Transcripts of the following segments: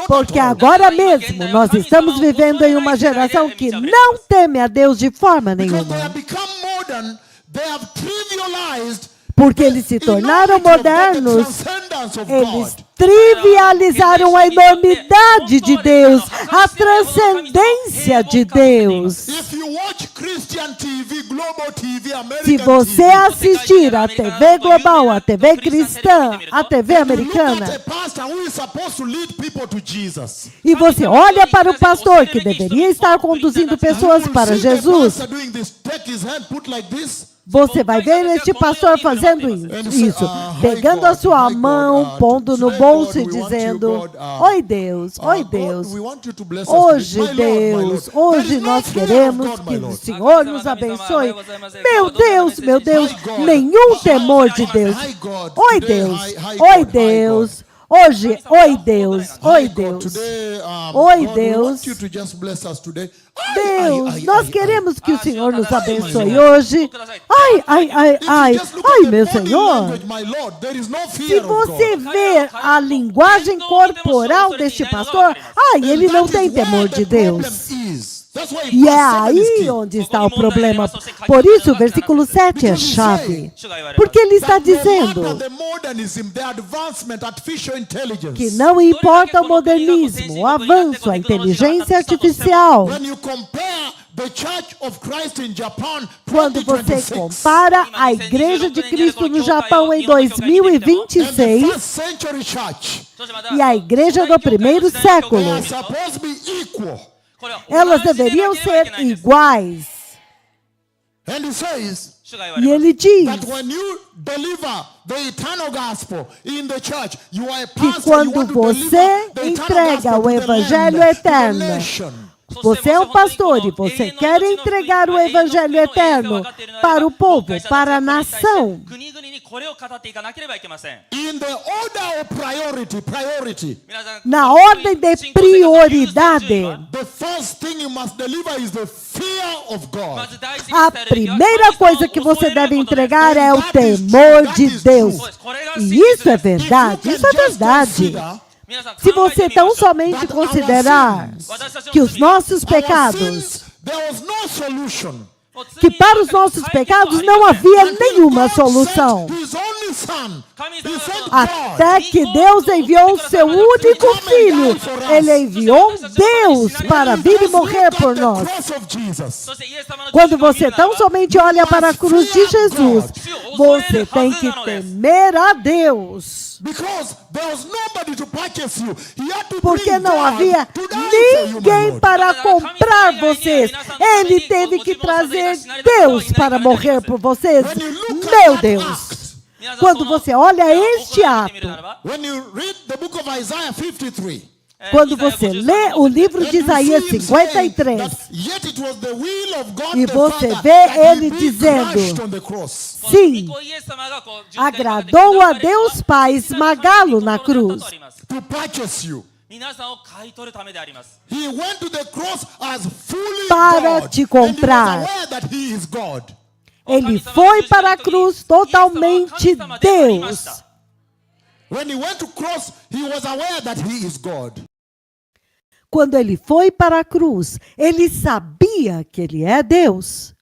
Porque agora mesmo nós estamos vivendo em uma geração que não teme a Deus de forma nenhuma. Porque eles se tornaram modernos, eles trivializaram a enormidade de Deus, a transcendência de Deus. Se você assistir a TV global, a TV cristã, a TV americana, e você olha para o pastor que deveria estar conduzindo pessoas para Jesus, você vai ver este pastor fazendo isso, pegando a sua mão, pondo no bolso e dizendo: oi Deus, oi Deus, hoje Deus, hoje nós queremos que o Senhor nos abençoe. Meu Deus, nenhum temor de Deus. Oi Deus, oi Deus. Hoje, oi Deus, oi Deus, oi Deus. Deus, nós queremos que o Senhor nos abençoe hoje. Ai, meu Senhor. Se você ver a linguagem corporal deste pastor, ele não tem temor de Deus. E é aí onde está o problema. Por isso, o versículo 7 é chave. Porque ele está dizendo que não importa o modernismo, o avanço, a inteligência artificial. Quando você compara a Igreja de Cristo no Japão em 2026 e a Igreja do primeiro século, elas deveriam ser iguais. E ele diz que quando você entrega o Evangelho eterno, você é um pastor e você quer entregar o Evangelho eterno para o povo, para a nação. Na ordem de prioridade, a primeira coisa que você deve entregar é o temor de Deus. E isso é verdade, isso é verdade. Se você tão somente considerar que os nossos pecados, que para os nossos pecados não havia nenhuma solução, até que Deus enviou o seu único filho. Ele enviou Deus para vir e morrer por nós. Quando você tão somente olha para a cruz de Jesus, você tem que temer a Deus. Porque não havia ninguém para comprar vocês. Ele teve que trazer Deus para morrer por vocês. Meu Deus! Quando você olha este ato, quando você lê o livro de Isaías 53, e você vê ele dizendo: sim, agradou a Deus Pai esmagá-lo na cruz. Para te comprar. Ele foi para a cruz totalmente Deus. Quando ele foi para a cruz, ele sabia que ele é Deus.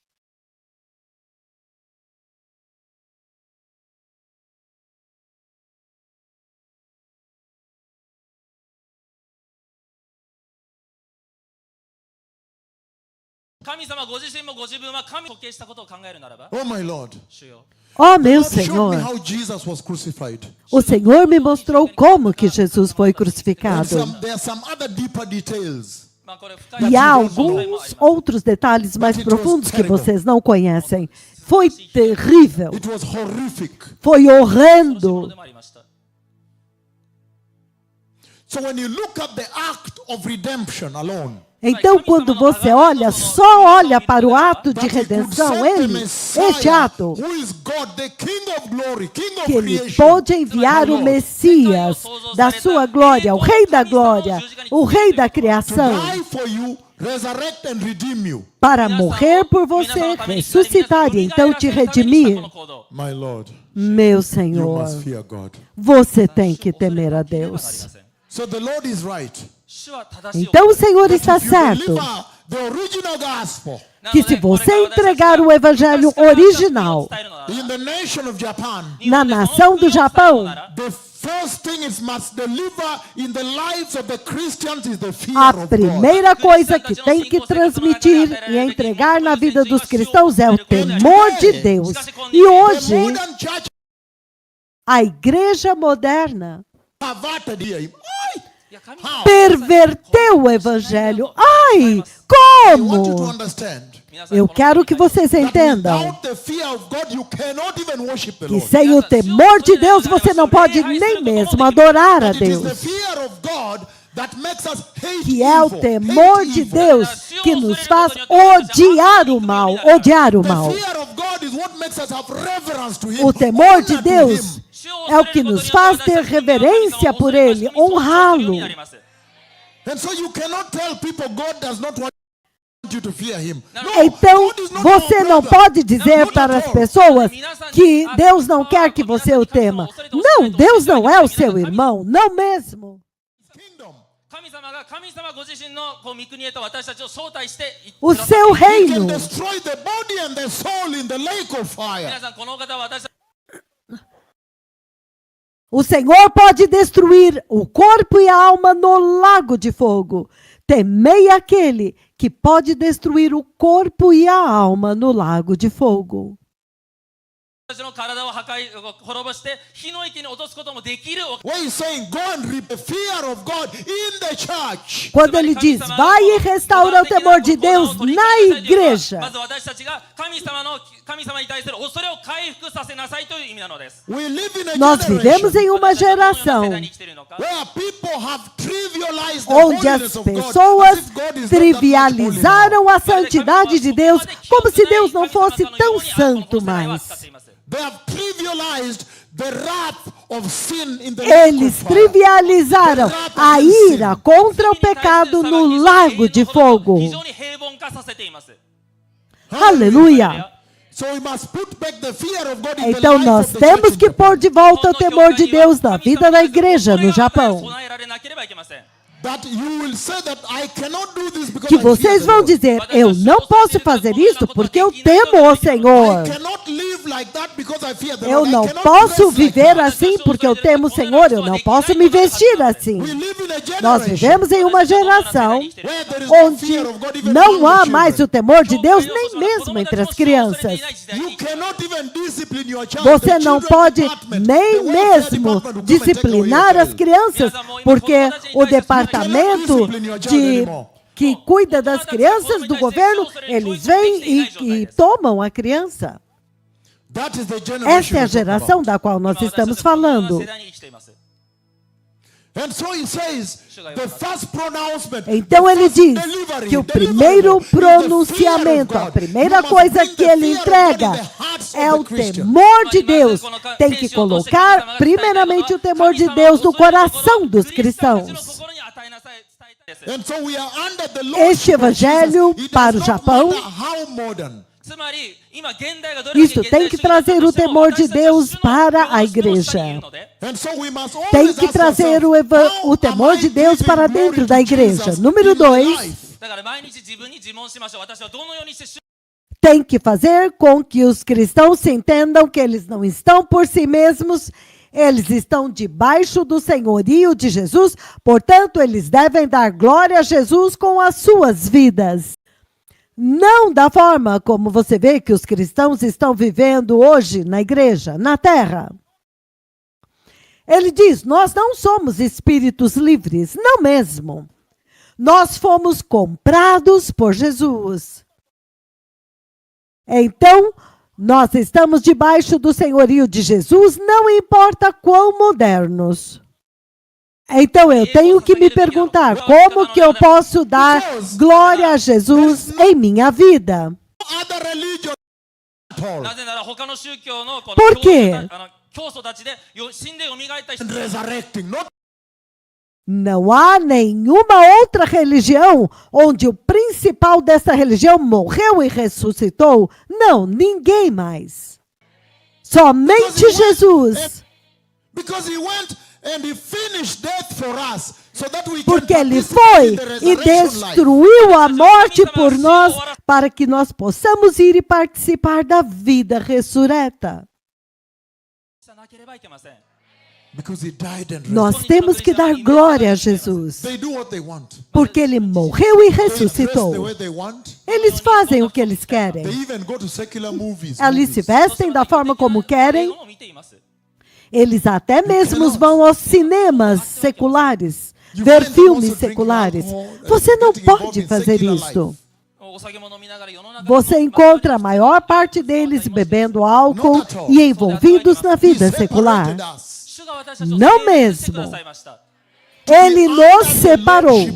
Oh my Lord. Oh, meu Senhor, o Senhor me mostrou como que Jesus foi crucificado. E há alguns outros detalhes mais profundos que vocês não conhecem. Foi terrível. Foi horrendo. Então, quando você olha, só olha para o ato de redenção, este ato, que ele pôde enviar o Messias da sua glória, o Rei da glória, o Rei da criação, para morrer por você, ressuscitar e então te redimir. Meu Senhor, você tem que temer a Deus. Então o Senhor está certo que se você entregar o evangelho original na nação do Japão, a primeira coisa que tem que transmitir e entregar na vida dos cristãos é o temor de Deus. E hoje, a igreja moderna perverteu o evangelho. Ai, como? Eu quero que vocês entendam que sem o temor de Deus você não pode nem mesmo adorar a Deus. Que é o temor de Deus que nos faz odiar o mal, odiar o mal. O temor de Deus é o que nos faz ter reverência por Ele, honrá-lo. Então, você não pode dizer para as pessoas que Deus não quer que você o tema. Não, Deus não é o seu irmão, não mesmo. O seu reino. O Senhor pode destruir o corpo e a alma no lago de fogo. Temei aquele que pode destruir o corpo e a alma no lago de fogo. Quando ele diz, vai e restaura o temor de Deus na igreja. Nós vivemos em uma geração onde as pessoas trivializaram a santidade de Deus como se Deus não fosse tão santo mais. Eles trivializaram a ira contra o pecado no lago de fogo. Aleluia! Então nós temos que pôr de volta o temor de Deus na vida da igreja no Japão. Que vocês vão dizer, eu não posso fazer isso porque eu temo o Senhor. Eu não posso viver assim porque eu temo o Senhor. Eu não posso me vestir assim. Nós vivemos em uma geração onde não há mais o temor de Deus, nem mesmo entre as crianças. Você não pode nem mesmo disciplinar as crianças, porque o departamento que cuida das crianças do governo, eles vêm e tomam a criança. Essa é a geração da qual nós estamos falando. Então ele diz que o primeiro pronunciamento, a primeira coisa que ele entrega é o temor de Deus. Tem que colocar primeiramente o temor de Deus no coração dos cristãos. Este evangelho para o Japão, isso tem que trazer o temor de Deus para a igreja. Tem que trazer o temor de Deus para dentro da igreja. Número 2, tem que fazer com que os cristãos se entendam que eles não estão por si mesmos, eles estão debaixo do senhorio de Jesus, portanto, eles devem dar glória a Jesus com as suas vidas. Não da forma como você vê que os cristãos estão vivendo hoje na igreja, na terra. Ele diz, nós não somos espíritos livres, não mesmo. Nós fomos comprados por Jesus. Então, nós estamos debaixo do senhorio de Jesus, não importa quão modernos. Então eu tenho que me perguntar, como que eu posso dar glória a Jesus em minha vida? Por quê? Não há nenhuma outra religião onde o principal dessa religião morreu e ressuscitou. Não, ninguém mais. Somente Jesus. Porque ele foi e destruiu a morte por nós para que nós possamos ir e participar da vida ressurreta. Nós temos que dar glória a Jesus, porque ele morreu e ressuscitou. Eles fazem o que eles querem. Eles se vestem da forma como querem. Eles até mesmo vão aos cinemas seculares, ver filmes seculares. Você não pode fazer isso. Você encontra a maior parte deles bebendo álcool e envolvidos na vida secular. Não mesmo. Ele nos separou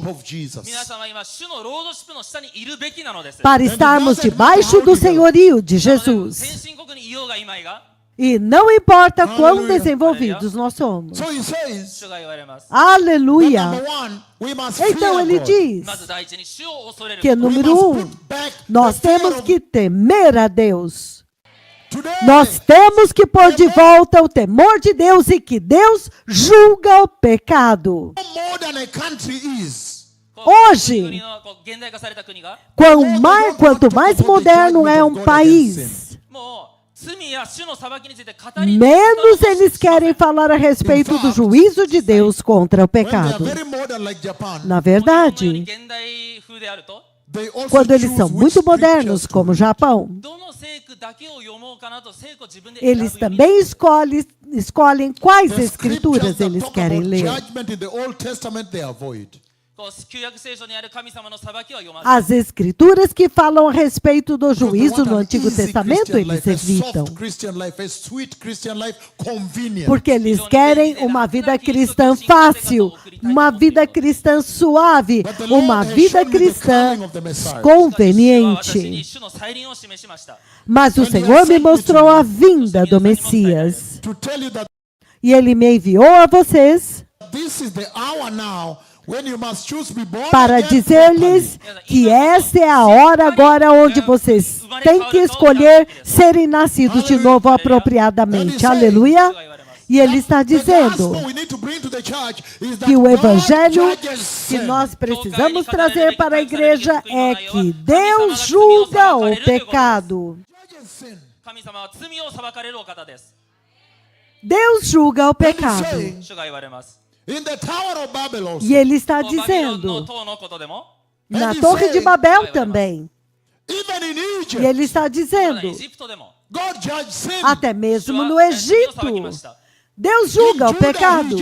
para estarmos debaixo do senhorio de Jesus. E não importa quão desenvolvidos nós somos. Aleluia. Então ele diz que, número 1, nós temos que temer a Deus. Nós temos que pôr de volta o temor de Deus e que Deus julga o pecado. Hoje, quanto mais moderno é um país, menos eles querem falar a respeito do juízo de Deus contra o pecado. Na verdade, quando eles são muito modernos, como o Japão, eles também escolhem quais escrituras eles querem ler. As escrituras que falam a respeito do juízo no Antigo Testamento, eles evitam. Porque eles querem uma vida cristã fácil, uma vida cristã suave, uma vida cristã conveniente. Mas o Senhor me mostrou a vinda do Messias. E Ele me enviou a vocês para dizer-lhes que essa é a hora agora onde vocês têm que escolher serem nascidos de novo apropriadamente. Aleluia! E ele está dizendo que o evangelho que nós precisamos trazer para a igreja é que Deus julga o pecado. Deus julga o pecado. E ele está dizendo, na Torre de Babel também. E ele está dizendo, até mesmo no Egito, Deus julga o pecado.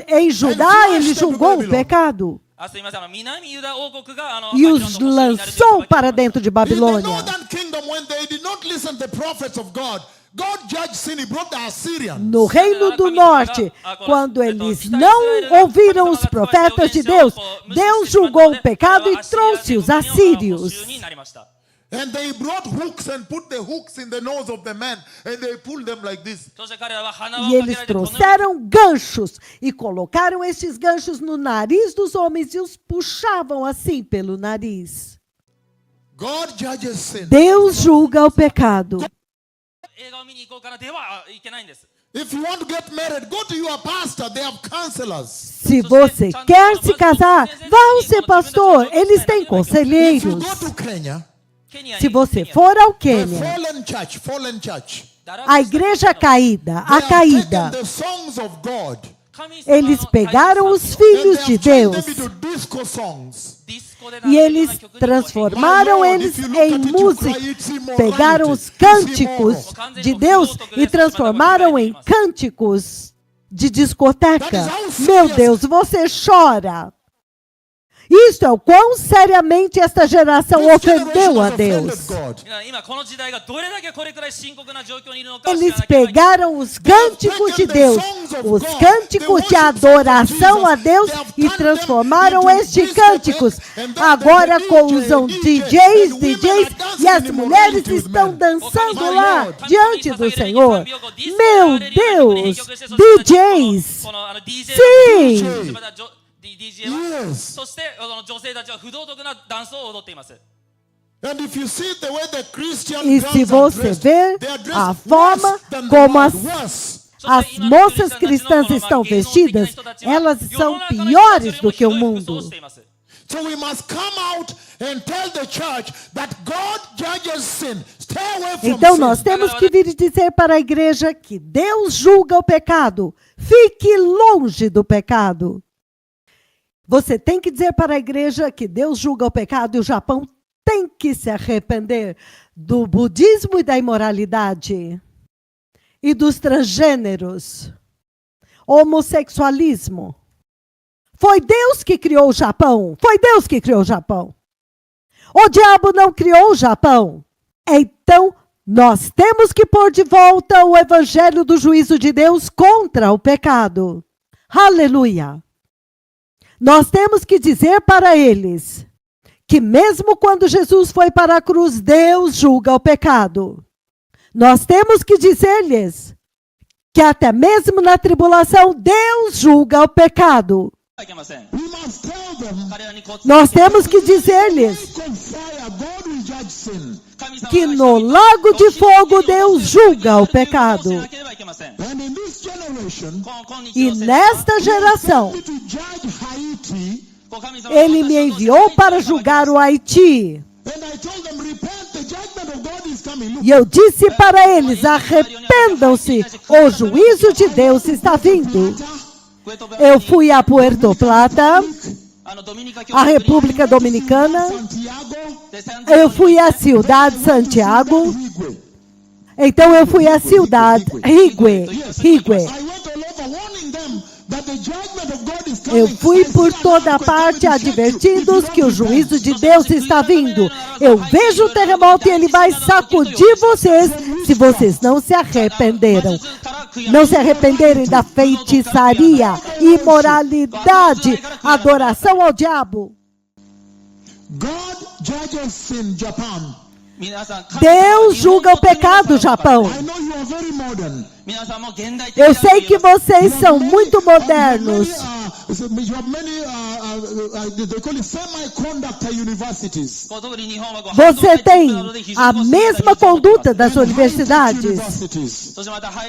Em Judá, ele julgou o pecado. E os lançou para dentro de Babilônia. No reino do norte, quando eles não ouviram os profetas de Deus, Deus julgou o pecado e trouxe os assírios. E eles trouxeram ganchos e colocaram esses ganchos no nariz dos homens e os puxavam assim pelo nariz. Deus julga o pecado. Se você quer se casar, vá ao seu pastor, eles têm conselheiros. Se você for ao Quênia, a igreja caída, a caída, eles pegaram os filhos de Deus e eles transformaram eles em música. Pegaram os cânticos de Deus e transformaram em cânticos de discoteca. Meu Deus, você chora. Isto é o quão seriamente esta geração ofendeu a Deus. Eles pegaram os cânticos de Deus, os cânticos de adoração a Deus e transformaram estes cânticos. Agora usam DJs e as mulheres estão dançando lá diante do Senhor. Meu Deus, DJs, sim. Yes. E se você ver a forma como as moças cristãs estão vestidas, elas são piores do que o mundo. Então nós temos que vir dizer para a igreja que Deus julga o pecado. Fique longe do pecado. Você tem que dizer para a igreja que Deus julga o pecado e o Japão tem que se arrepender do budismo e da imoralidade e dos transgêneros, homossexualismo. Foi Deus que criou o Japão. Foi Deus que criou o Japão. O diabo não criou o Japão. Então, nós temos que pôr de volta o evangelho do juízo de Deus contra o pecado. Aleluia! Nós temos que dizer para eles que mesmo quando Jesus foi para a cruz, Deus julga o pecado. Nós temos que dizer-lhes que até mesmo na tribulação, Deus julga o pecado. Nós temos que dizer-lhes que no lago de fogo Deus julga o pecado. E nesta geração, Ele me enviou para julgar o Haiti. E eu disse para eles, arrependam-se, o juízo de Deus está vindo. Eu fui a Puerto Plata, a República Dominicana, eu fui à cidade de Santiago, então eu fui à cidade Higüey. Eu fui por toda parte advertindo-os que o juízo de Deus está vindo. Eu vejo o terremoto e ele vai sacudir vocês se vocês não se arrependeram. Não se arrependerem da feitiçaria, imoralidade, adoração ao diabo. Deus julga o pecado, Japão. Eu sei que vocês são muito modernos. Você tem a mesma conduta das universidades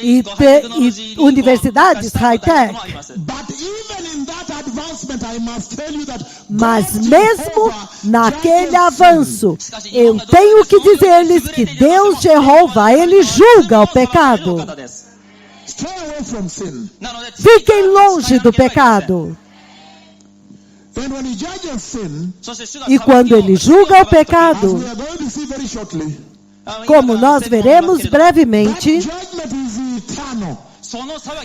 e universidades high-tech. Mas mesmo naquele avanço, eu tenho que dizer-lhes que Deus, Jeová, Ele julga o pecado. Fiquem longe do pecado. E quando Ele julga o pecado, como nós veremos brevemente,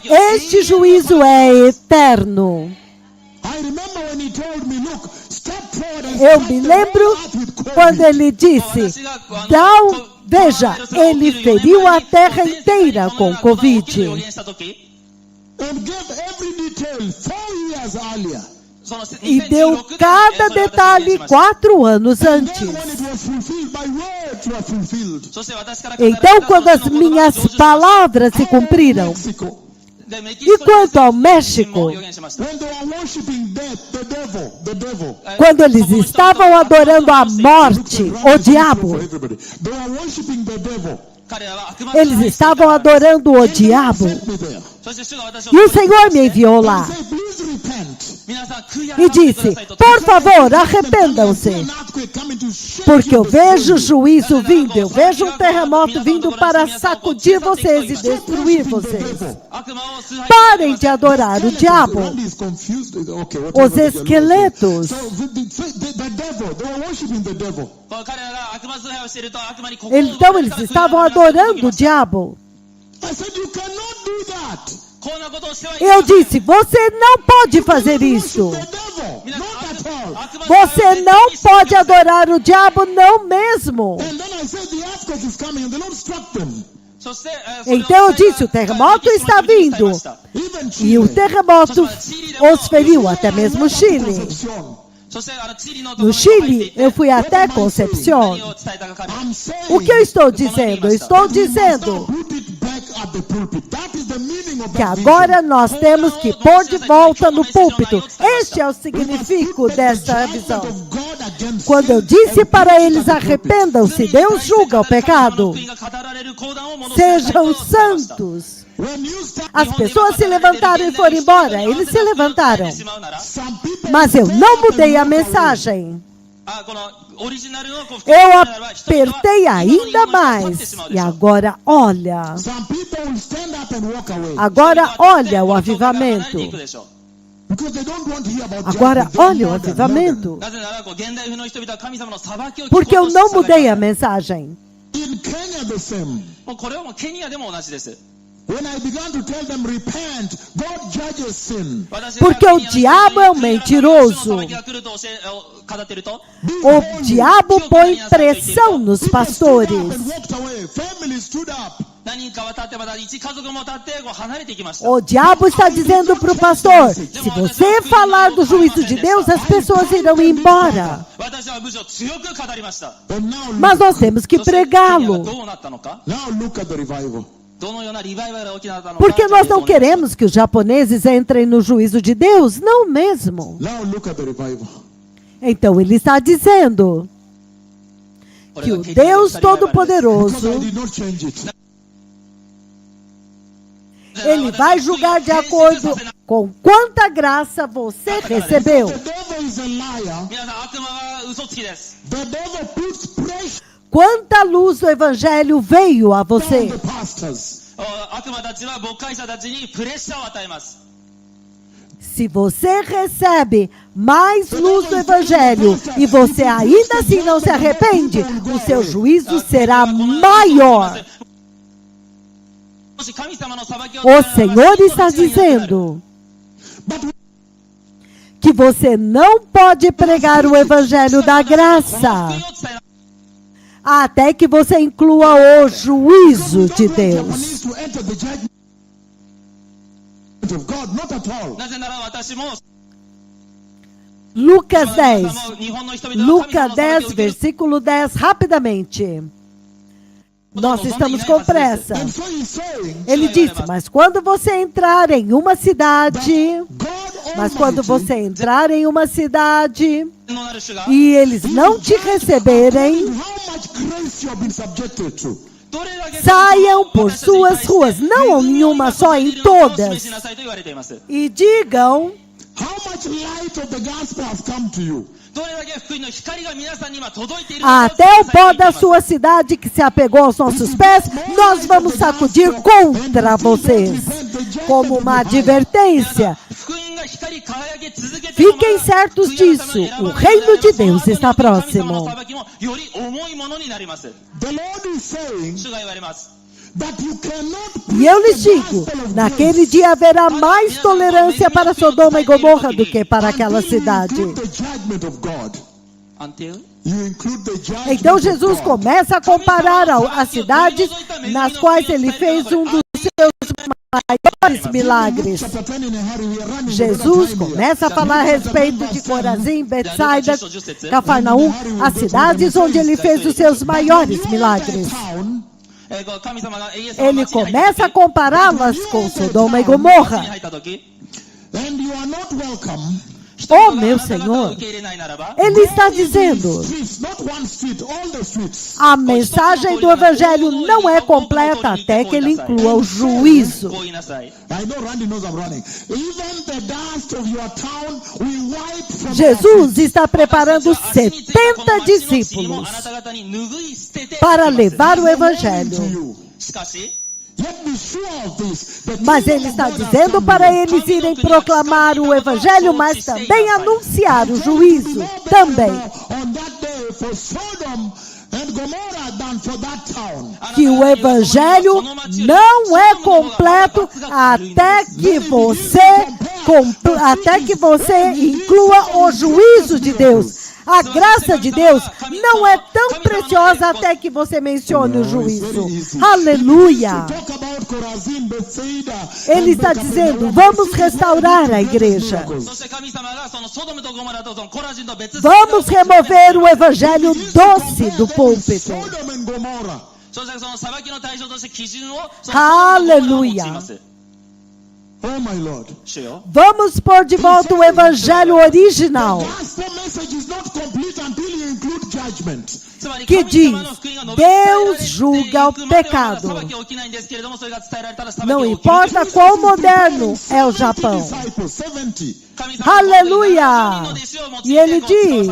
este juízo é eterno. Eu me lembro quando Ele disse, veja, Ele feriu a terra inteira com Covid. E deu cada detalhe 4 anos antes. Então, quando as minhas palavras se cumpriram, e quanto ao México, quando eles estavam adorando a morte, o diabo, eles estavam adorando o diabo. E o Senhor me enviou lá. E disse, por favor, arrependam-se. Porque eu vejo juízo vindo, eu vejo um terremoto vindo para sacudir vocês e destruir vocês. Parem de adorar o diabo. Os esqueletos. Então eles estavam adorando o diabo. Eu disse, você não pode fazer isso. Você não pode adorar o diabo, não mesmo. Então eu disse, o terremoto está vindo. E o terremoto os feriu, até mesmo o Chile. No Chile, eu fui até Concepción. O que eu estou dizendo? Eu estou dizendo que agora nós temos que pôr de volta no púlpito. Este é o significado desta visão. Quando eu disse para eles, arrependam-se, Deus julga o pecado. Sejam santos. As pessoas se levantaram e foram embora. Eles se levantaram. Mas eu não mudei a mensagem. Eu apertei ainda mais. E agora olha. Agora olha o avivamento. Agora olha o avivamento. Porque eu não mudei a mensagem. Porque o diabo é um mentiroso. O diabo põe pressão nos pastores. O diabo está dizendo para o pastor, se você falar do juízo de Deus, as pessoas irão embora. Mas nós temos que pregá-lo. Porque nós não queremos que os japoneses entrem no juízo de Deus, não mesmo. Então ele está dizendo que o Deus Todo-Poderoso, ele vai julgar de acordo com quanta graça você recebeu. Quanta luz do Evangelho veio a você? Se você recebe mais luz do Evangelho e você ainda assim não se arrepende, o seu juízo será maior. O Senhor está dizendo que você não pode pregar o Evangelho da graça até que você inclua o juízo de Deus. Lucas 10. Lucas 10, versículo 10, rapidamente. Nós estamos com pressa. Ele disse, mas quando você entrar em uma cidade, e eles não te receberem, saiam por suas ruas, não em uma só, em todas, e digam: até o pó da sua cidade que se apegou aos nossos pés, nós vamos sacudir contra vocês, como uma advertência. Fiquem certos disso, o reino de Deus está próximo. E eu lhes digo, naquele dia haverá mais tolerância para Sodoma e Gomorra do que para aquela cidade. Então Jesus começa a comparar as cidades nas quais ele fez um dos seus maiores milagres. Jesus começa a falar a respeito de Corazim, Betsaida, Cafarnaum, as cidades onde ele fez os seus maiores milagres. Ele começa a compará-las com Sodoma e Gomorra. Oh, meu Senhor, ele está dizendo, a mensagem do Evangelho não é completa até que ele inclua o juízo. Jesus está preparando 70 discípulos para levar o Evangelho. Mas ele está dizendo para eles irem proclamar o Evangelho, mas também anunciar o juízo também. Que o Evangelho não é completo até que você até que você inclua o juízo de Deus. A graça de Deus não é tão preciosa até que você mencione o juízo. Aleluia! Ele está dizendo, vamos restaurar a igreja. Vamos remover o evangelho doce do púlpito. Aleluia! Oh, my Lord. Vamos pôr de volta o evangelho original, que diz, Deus julga o pecado. Não importa quão moderno é o Japão. Aleluia! E ele diz,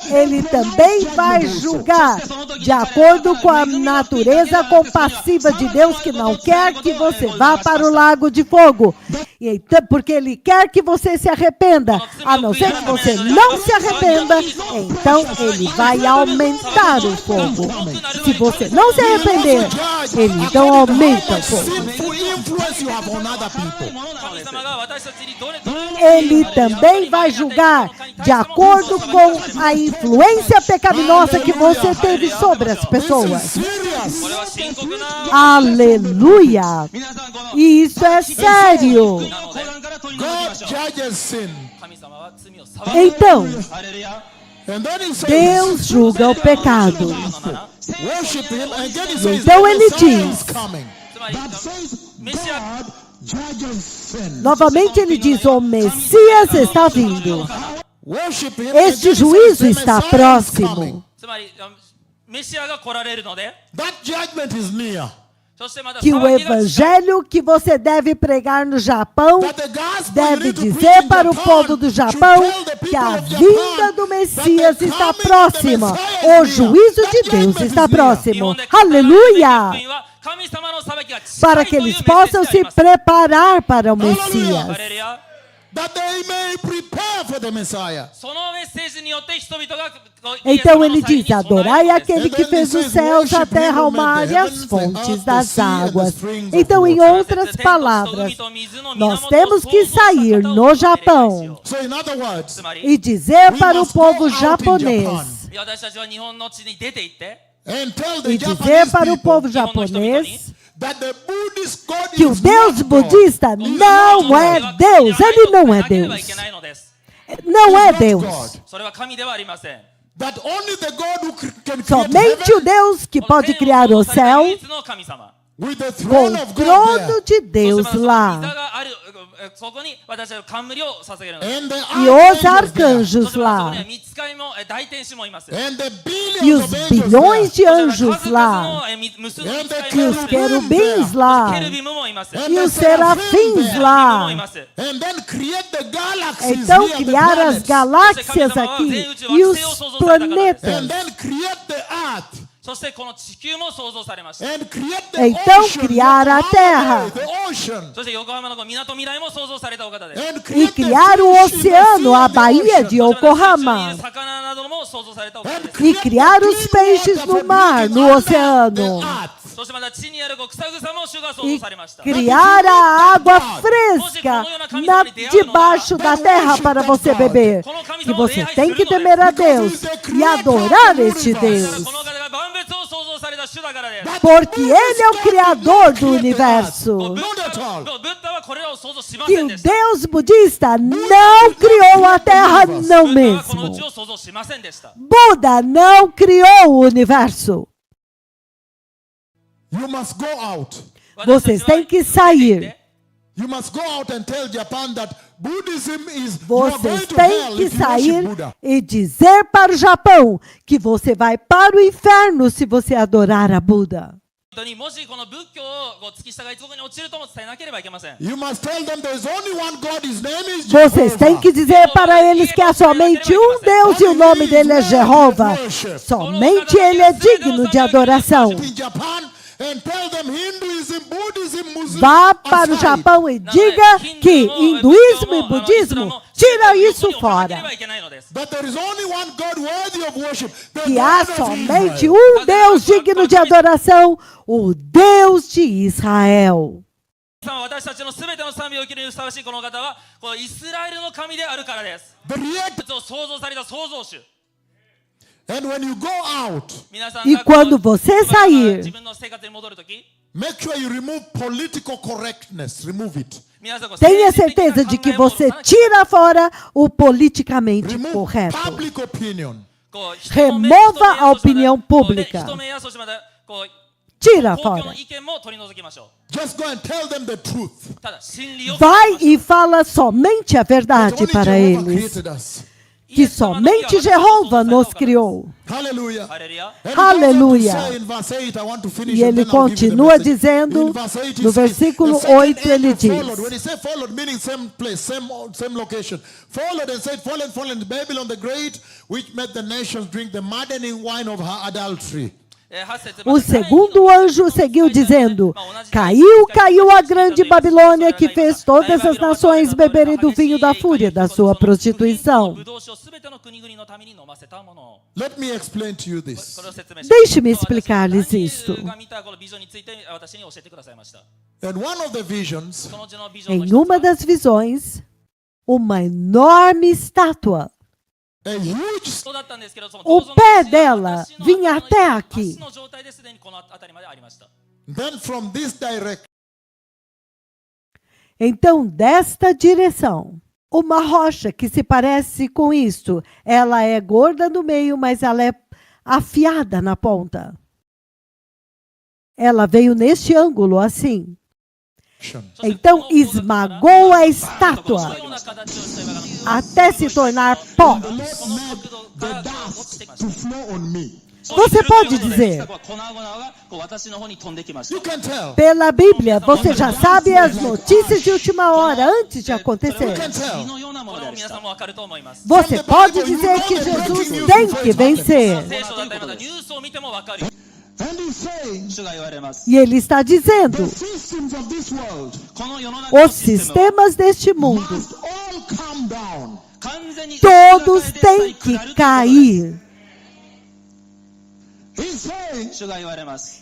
ele também vai julgar de acordo com a natureza compassiva de Deus, que não quer que você vá para o lago de fogo. Porque ele quer que você se arrependa. A não ser que você não se arrependa, então ele vai aumentar o fogo. Se você não se arrepender, ele então aumenta o fogo. Ele também vai julgar de acordo com a influência pecaminosa que você teve sobre as pessoas. Aleluia! E isso é sério. Então, Deus julga o pecado. E então ele diz, novamente ele diz, o Messias está vindo. Este juízo está próximo. Que o evangelho que você deve pregar no Japão deve dizer para o povo do Japão que a vinda do Messias está próxima. O juízo de Deus está próximo. Aleluia! Para que eles possam se preparar para o Messias. Então ele diz, adorai aquele que fez os céus, a terra, o mar e as fontes das águas. Então, em outras palavras, nós temos que sair no Japão e dizer para o povo japonês, que o Deus budista não é Deus. Ele não é Deus. Não é Deus. Somente o Deus que pode criar o céu, com o trono de Deus lá. E os arcanjos lá. E os bilhões de anjos lá. E os querubins lá. E os serafins lá. Então criar as galáxias aqui. E os planetas. Então criar a Terra. E criar o oceano, a Baía de Yokohama. E criar os peixes no mar, no oceano. E criar a água fresca debaixo da terra para você beber. E você tem que temer a Deus e adorar este Deus. Porque Ele é o Criador do universo. E o Deus budista não criou a Terra, não mesmo. Buda não criou o universo. Vocês têm que sair. Vocês têm que sair e dizer para o Japão que você vai para o inferno se você adorar a Buda. Vocês têm que dizer para eles que há somente um Deus e o nome dele é Jeová. Somente ele é digno de adoração. and tell them Hinduism, Buddhism, Muslim Vá para o aside. Japão e diga que hinduísmo e budismo, tira isso fora. That there is only one God worthy of worship, the Que há God of somente Israel. um Deus digno de adoração, o Deus de Israel. 私たちのすべての賛美を受けるにふさわしいこの方はこのイスラエルの神であるからです。 The react- 創造された創造主。 and when you go out, 皆さん E が quando você sair, 自分の生活に戻るとき、 make sure you remove political correctness. Remove it. 皆さんこう tenha 政治的な certeza de que 考えを você tira fora o politicamente Remove correto. public opinion. こう人の目 Remova 人の目 a opinião こうで pública. 人目やそしてまたこう Tira 公共 fora. の意見も取り除きましょ Just go and tell them the truth. う。ただ真理を Vai e fala somente a That verdade only para Jehovah eles. created us. Que somente Jeová nos criou. Hallelujah. ハレルヤ。 And he goes on to Aleluia. say in verse 8, I want to finish E and ele then I'll give you the continua message. dizendo, In verse 8 no he says, versículo "The second 8 ele angel diz, followed." When he said followed, meaning same place, same location. Followed and said, fallen, Babylon the Great, which made the nations drink the maddening wine of her adultery. o segundo anjo seguiu dizendo, caiu a grande Babilônia que fez todas as nações beberem do vinho da fúria da sua prostituição. Let me explain to you this. Deixe-me explicar-lhes isto. And one of the visions, Em uma das visões, uma enorme estátua. a huge O pé dela vinha até aqui. then from this direction, Então, desta direção, uma rocha que se parece com isto, ela é gorda no meio, mas ela é afiada na ponta. Ela veio neste ângulo assim. Então, esmagou a estátua até se tornar pó. the dust to flow on me. Você pode dizer, You can tell. pela Bíblia, você já sabe as notícias de última hora, antes de You acontecer. can tell. Você pode dizer que Jesus tem que vencer. And he's saying, E ele está dizendo, the systems of this world os sistemas deste mundo, must all come down. todos têm que cair. He's saying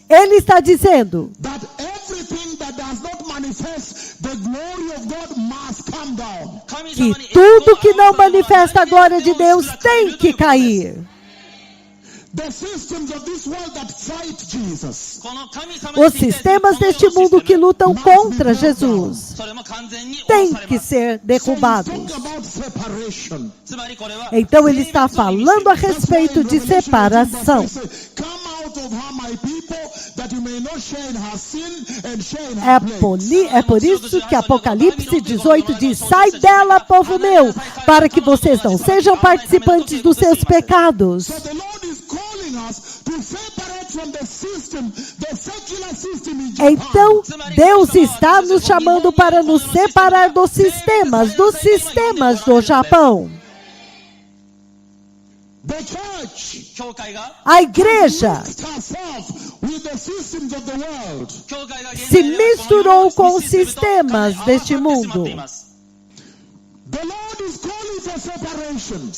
Ele está dizendo that everything that does not manifest the glory of God must come down. que tudo que não manifesta a glória de Deus tem que cair. The systems of this world that fight Jesus Os sistemas deste mundo que lutam contra Jesus têm que ser derrubados. talk about separation. Então ele está falando a respeito de separação. Come out of her, my people, that you may not share in her sin and share in her plagues. É por isso que Apocalipse 18 diz, sai dela, povo meu, para que vocês não sejam participantes dos seus pecados. So the Lord is calling us to separate from the system, the secular system in Japan. Então, Deus está nos chamando para nos separar dos sistemas do Japão. The church A igreja mixed herself with the systems of the world. se misturou com os sistemas deste mundo. The Lord is calling for separation.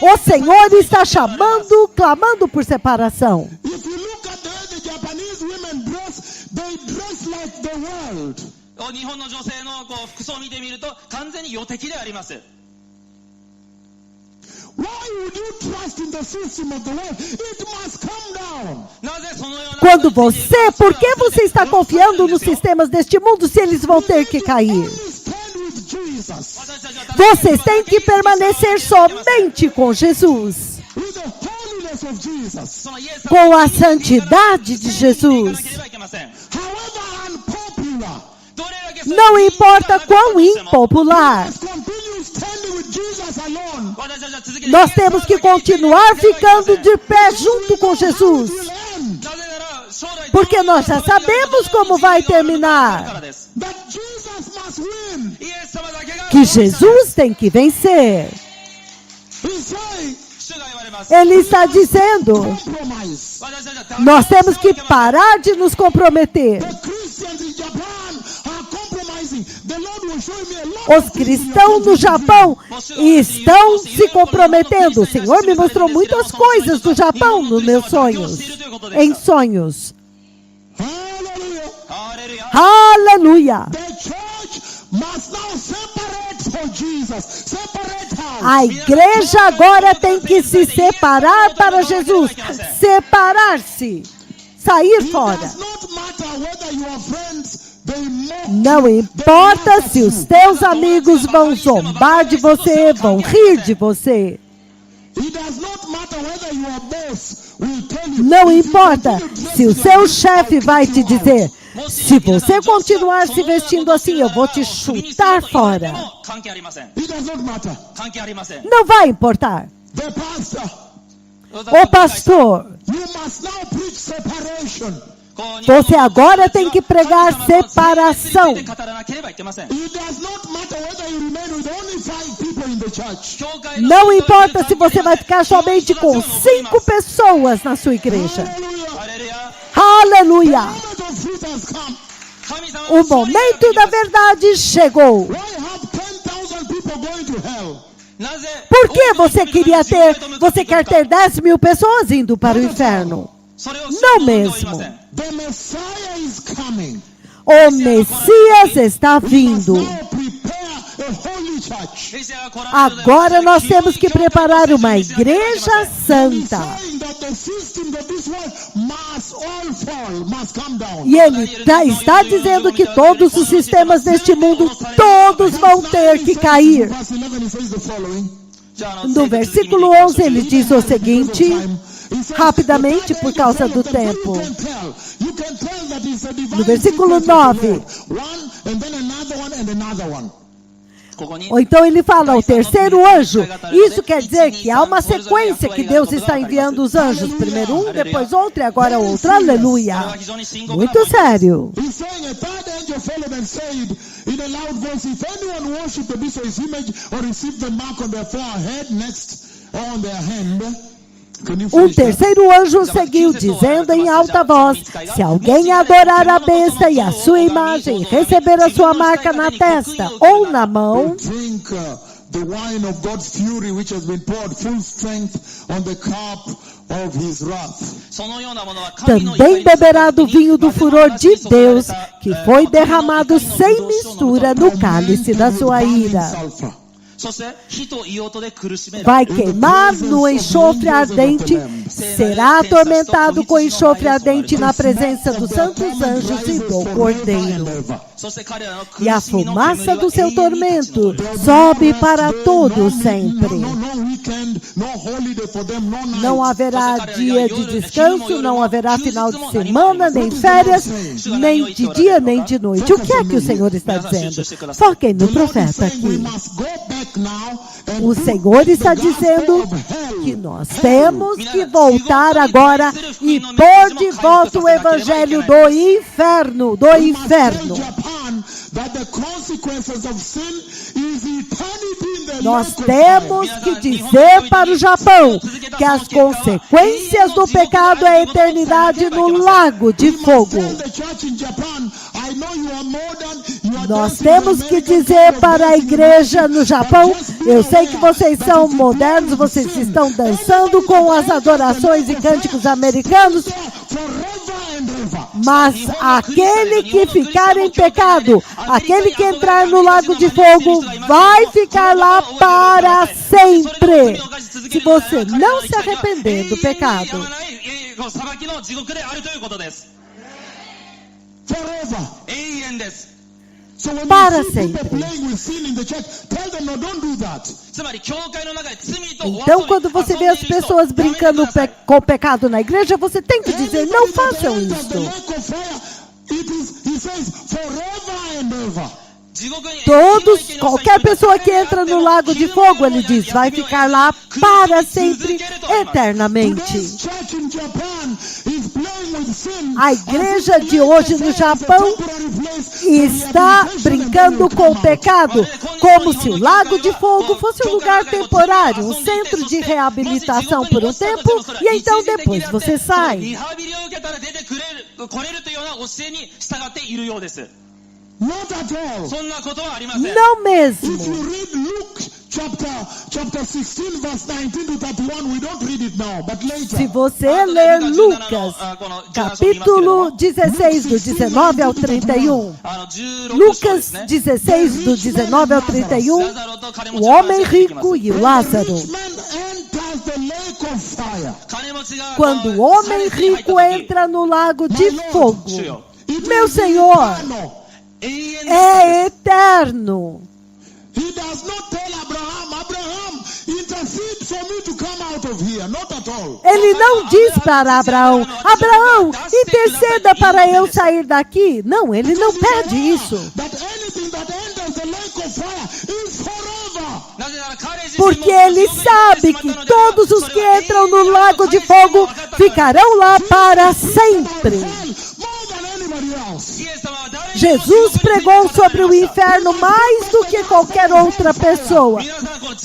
O Senhor está chamando, clamando por separação. If you look at the way the Japanese women dress, they dress like the world. 日本の女性の服装を見てみると完全に予敵であります。 Why would you trust in the system of the world? It must come down. Por que você está confiando nos sistemas deste mundo se eles vão ter que cair? Only stand with Jesus, Vocês têm que permanecer somente com Jesus, with the holiness of Jesus. com a santidade de Jesus. However unpopular, Não importa quão impopular, let's continue standing with Jesus alone. nós temos que continuar ficando de pé junto com Jesus, Will end. porque nós já sabemos como vai terminar. That Jesus must win. Que Jesus tem que vencer. He's saying, Ele está dizendo, Compromise. nós temos que parar de nos comprometer. The Christians in Japan are compromising. The Lord will show me a lot Os of things in your cristãos no country. Japão estão se comprometendo. O Senhor me mostrou muitas coisas do Japão nos meus sonhos, em sonhos. Hallelujah. Aleluia! The church must now separate for Jesus. Separate how? A igreja agora tem que se separar para Jesus. Separar-se. Sair It fora. does not matter whether your friends they mock Não you, importa they laugh se at os you. teus amigos vão zombar de você, vão rir de você. It does not matter whether your boss will tell you. Não if you importa continue se o dressing seu like this, chefe I'll vai kick te you out. dizer: se você continuar se vestindo assim, eu vou te chutar fora. It does not matter. Não vai importar. The pastor, Ô pastor, you must now preach separation. você agora tem que pregar separação. It does not matter whether you remain with only 5 people in the church. Não importa se você vai ficar somente com 5 pessoas na sua igreja. Hallelujah. Aleluia! The moment of truth has come. O momento da verdade chegou. Why have 10,000 people going to hell? Por que você quer ter 10 mil pessoas indo para o inferno? Não mesmo. The Messiah is coming. O Messias está vindo. Now prepare a holy church. Agora nós temos que preparar uma igreja He's santa. saying that the system of this world must all fall, must come down. E ele está dizendo que todos os sistemas deste mundo, todos vão ter que cair. Verse 11 he says the following. No versículo 11 ele diz o seguinte, rapidamente por causa do tempo. You can tell that it's a divine No versículo sequence of the 9. Lord. One and then another one and another one. Ou então ele fala o terceiro anjo. Isso quer dizer que há uma sequência que Deus está enviando os anjos. Primeiro um, depois outro e agora outro. Aleluia. Muito sério. He's saying a third angel followed and said in a loud voice, if anyone worship the beast or his image or receive the mark on their forehead, next or on their hand. Can you Um finish that? terceiro anjo seguiu, dizendo em alta voz: se alguém adorar a besta e a sua imagem, receber a sua marca na testa ou na mão, Drink the wine of God's fury, which has been poured full strength on the cup of his wrath. também beberá do vinho do furor de Deus, que foi derramado sem mistura no cálice da sua ira. Sulfur. Vai queimar no enxofre ardente, será atormentado com enxofre ardente na presença dos santos anjos e do Cordeiro. E a fumaça do seu tormento sobe para todo sempre. No weekend, no holiday for them, no night. Não haverá dia de descanso, não haverá final de semana, nem férias, nem de dia, nem de noite. O que é que o Senhor está dizendo? Foquem no profeta We aqui. must go back now and O Senhor está dizendo que nós temos que voltar agora e pôr de volta o evangelho do inferno, do inferno. Japan that the consequences of sin is eternity in the Nós lake of temos que dizer para o Japão que as consequências do pecado é a eternidade no lago de fogo. fire. The church in Japan, I know you are modern, you are Nós dancing temos the que American dizer kind of para a dancing igreja no Japão, just eu be sei que aware vocês that são if you modernos, belong vocês to sin, estão dançando com as adorações e cânticos americanos, forever and ever. mas aquele que ficar em pecado, aquele que entrar no lago de fogo, vai ficar lá para sempre. Se você não se arrepender do pecado, Forever. So when Para you see people sempre. playing with sin in the church, tell them no, don't do that. então quando você vê as pessoas brincando com o pecado na igreja, você tem que dizer, não façam The isso. lake of fire, he says, forever and ever. Todos, qualquer pessoa que entra no lago de fogo, ele diz, vai ficar lá para sempre, eternamente. Today's church in Japan is playing A igreja de hoje no Japão está brincando com o pecado, como se o Lago de Fogo fosse um lugar temporário, um centro de reabilitação por um tempo, e então depois você sai. Not at all. Não mesmo. If you read Luke chapter 16 verse 19 to 31, we don't read it now, but later. Se você ler Lucas, capítulo 16, do 19 ao 31, Lucas 16, do 19 ao 31, o homem rico e o Lázaro. Quando o homem rico entra no lago de fogo, meu Senhor, é eterno. He does not tell Abraham, intercede for me to come out of here. Not at all. Ele não diz para Abraão, interceda para eu sair daqui. Não, ele não pede isso. That anything that enters the lake of fire is forever. Porque ele sabe que todos os que entram no lago de fogo ficarão lá para sempre. More than anybody else. Jesus pregou sobre o inferno mais do que qualquer outra pessoa.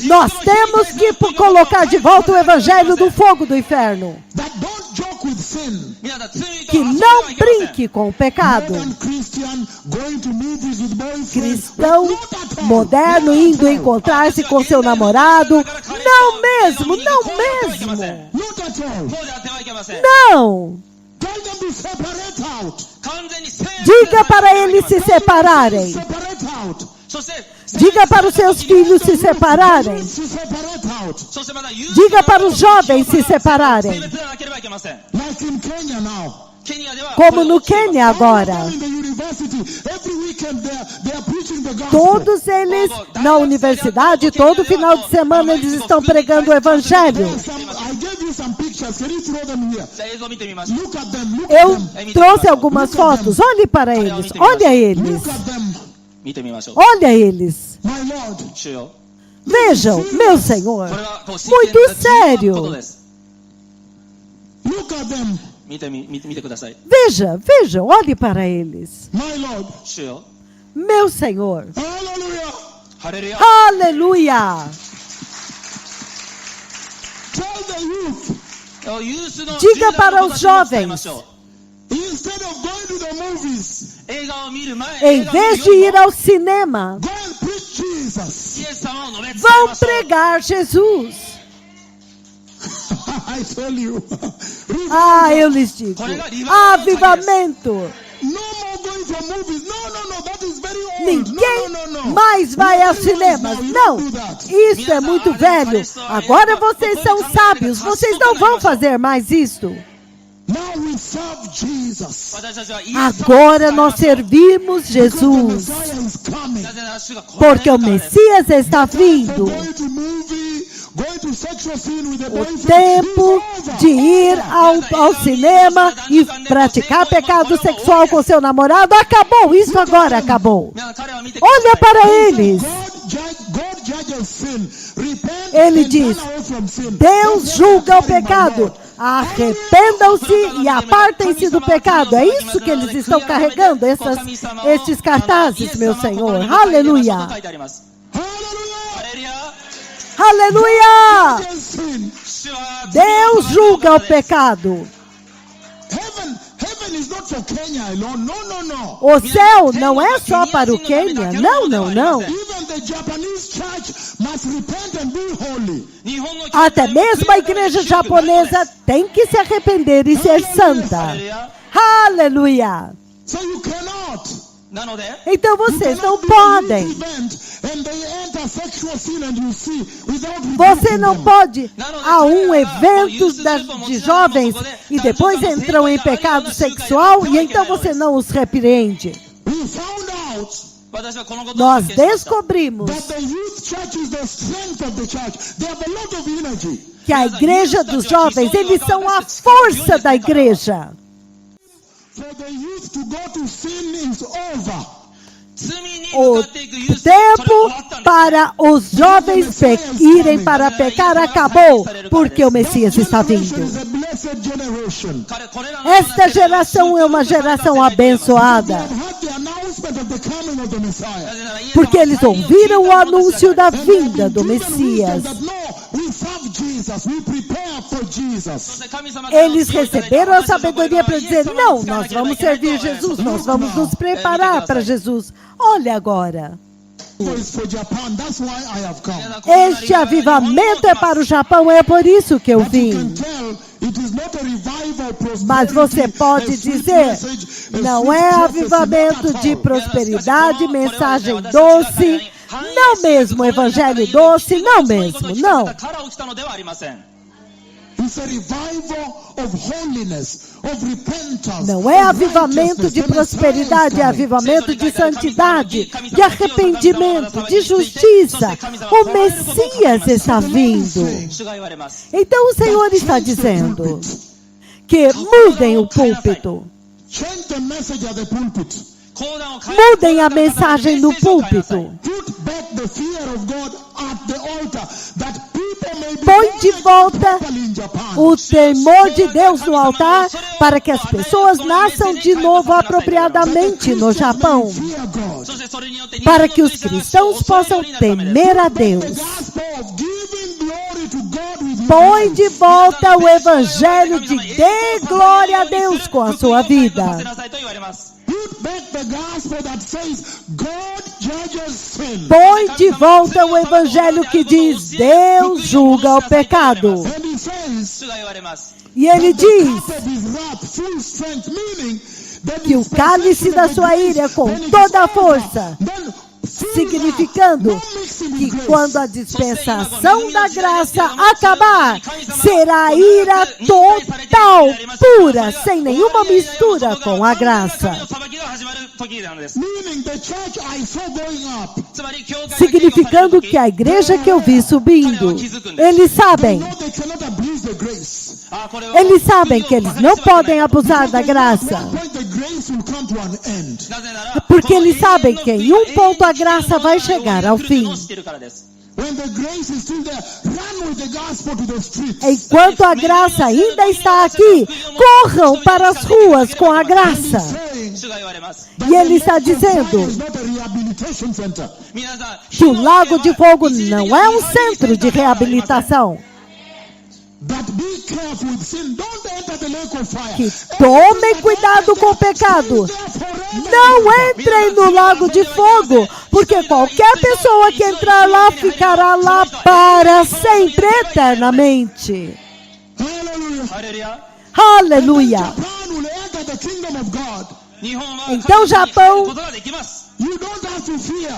Nós temos que colocar de volta o evangelho do fogo do inferno. That don't joke with sin. Que não brinque com o pecado. Cristão moderno indo encontrar-se com seu namorado. Não mesmo, não mesmo. Não. Diga para eles se separarem. Diga para os seus filhos se separarem. Diga para os jovens se separarem. Como no Quênia agora. Todos eles na universidade, todo final de semana eles estão pregando o evangelho. Eu trouxe algumas fotos. Olhe para eles. Olha eles. Olha eles. Vejam, meu Senhor. Muito sério. Veja, olhe para eles. Meu Senhor. Aleluia. Diga para os jovens. Em vez de ir ao cinema, vão pregar Jesus. Eu lhes digo. Avivamento. Ninguém mais vai aos cinemas. Não, isso é muito velho. Agora vocês são sábios. Vocês não vão fazer mais isso. Agora nós servimos Jesus. Porque o Messias está vindo. O tempo de ir ao cinema e praticar pecado sexual com seu namorado acabou. Isso agora acabou. Olha para eles. Ele diz: Deus julga o pecado. Arrependam-se e apartem-se do pecado. É isso que eles estão carregando, estes cartazes, meu Senhor. Aleluia. Aleluia! Deus julga o pecado. O céu não é só para o Quênia. Não. Até mesmo a igreja japonesa tem que se arrepender e ser santa. Aleluia! Então vocês não podem. Você não pode a um evento de jovens e depois entram em pecado sexual e então você não os repreende. Nós descobrimos que a igreja dos jovens, eles são a força da igreja. O tempo para os jovens irem para pecar acabou, porque o Messias está vindo. blessed generation. Esta geração é uma geração abençoada, They have heard the announcement of the coming of the Messiah. porque eles ouviram o anúncio da vinda do Messias. That no, we serve Jesus. We prepare for Jesus. Eles receberam a sabedoria para dizer, não, nós vamos servir Jesus, nós vamos nos preparar para Jesus. Olha agora. For Japan. That's why I have come. Este avivamento é para o Japão, é por isso que eu You vim. can tell it is not a revival prosperity, Mas você pode a sweet dizer, message, a não sweet é prophecy, avivamento not de at all. prosperidade, mensagem doce, não mesmo, evangelho doce, não mesmo, não. It's a revival of holiness, of repentance. Não é of avivamento de righteousness. prosperidade, é avivamento de santidade, de arrependimento, de justiça. O Messias está vindo. Então o Senhor está dizendo que mudem o púlpito, Change the message at the pulpit. mudem a mensagem no púlpito. Put back the fear of God at the altar, that people may be Põe de volta properly in Japan. o temor de Deus no altar para que as pessoas nasçam de novo apropriadamente no Japão, Fear God. para que os cristãos possam temer a Deus. Gospel of giving glory to God with your Põe life. de volta o evangelho de dê glória a Deus com a sua vida. Put back the gospel that says God judges sin. Põe de volta o evangelho que diz Deus julga o pecado. And he says E ele diz of his wrath full strength, meaning that que o cálice da sua ira é com toda a força, significando que quando a dispensação da graça acabar, será ira total, pura, sem nenhuma mistura com a graça. meaning the church I saw going up. Significando que a igreja que eu vi subindo, eles sabem No, they cannot abuse the grace. Eles sabem que eles não podem abusar da graça, At one point the grace will come to an end. porque eles sabem que em um ponto a graça vai chegar ao fim. When the grace is still there, run with the gospel to the streets. Enquanto a graça ainda está aqui, corram para as ruas com a graça. E ele está dizendo It's not a rehabilitation center. que o Lago de Fogo não é um centro de reabilitação. But be careful with sin. Don't enter the lake of fire. Que tomem cuidado com o pecado. Não entrem no Lago de Fogo, porque qualquer pessoa que entrar lá ficará lá para sempre, eternamente. Hallelujah. Aleluia! Japan will enter the kingdom of God. Então Japão You don't have to fear.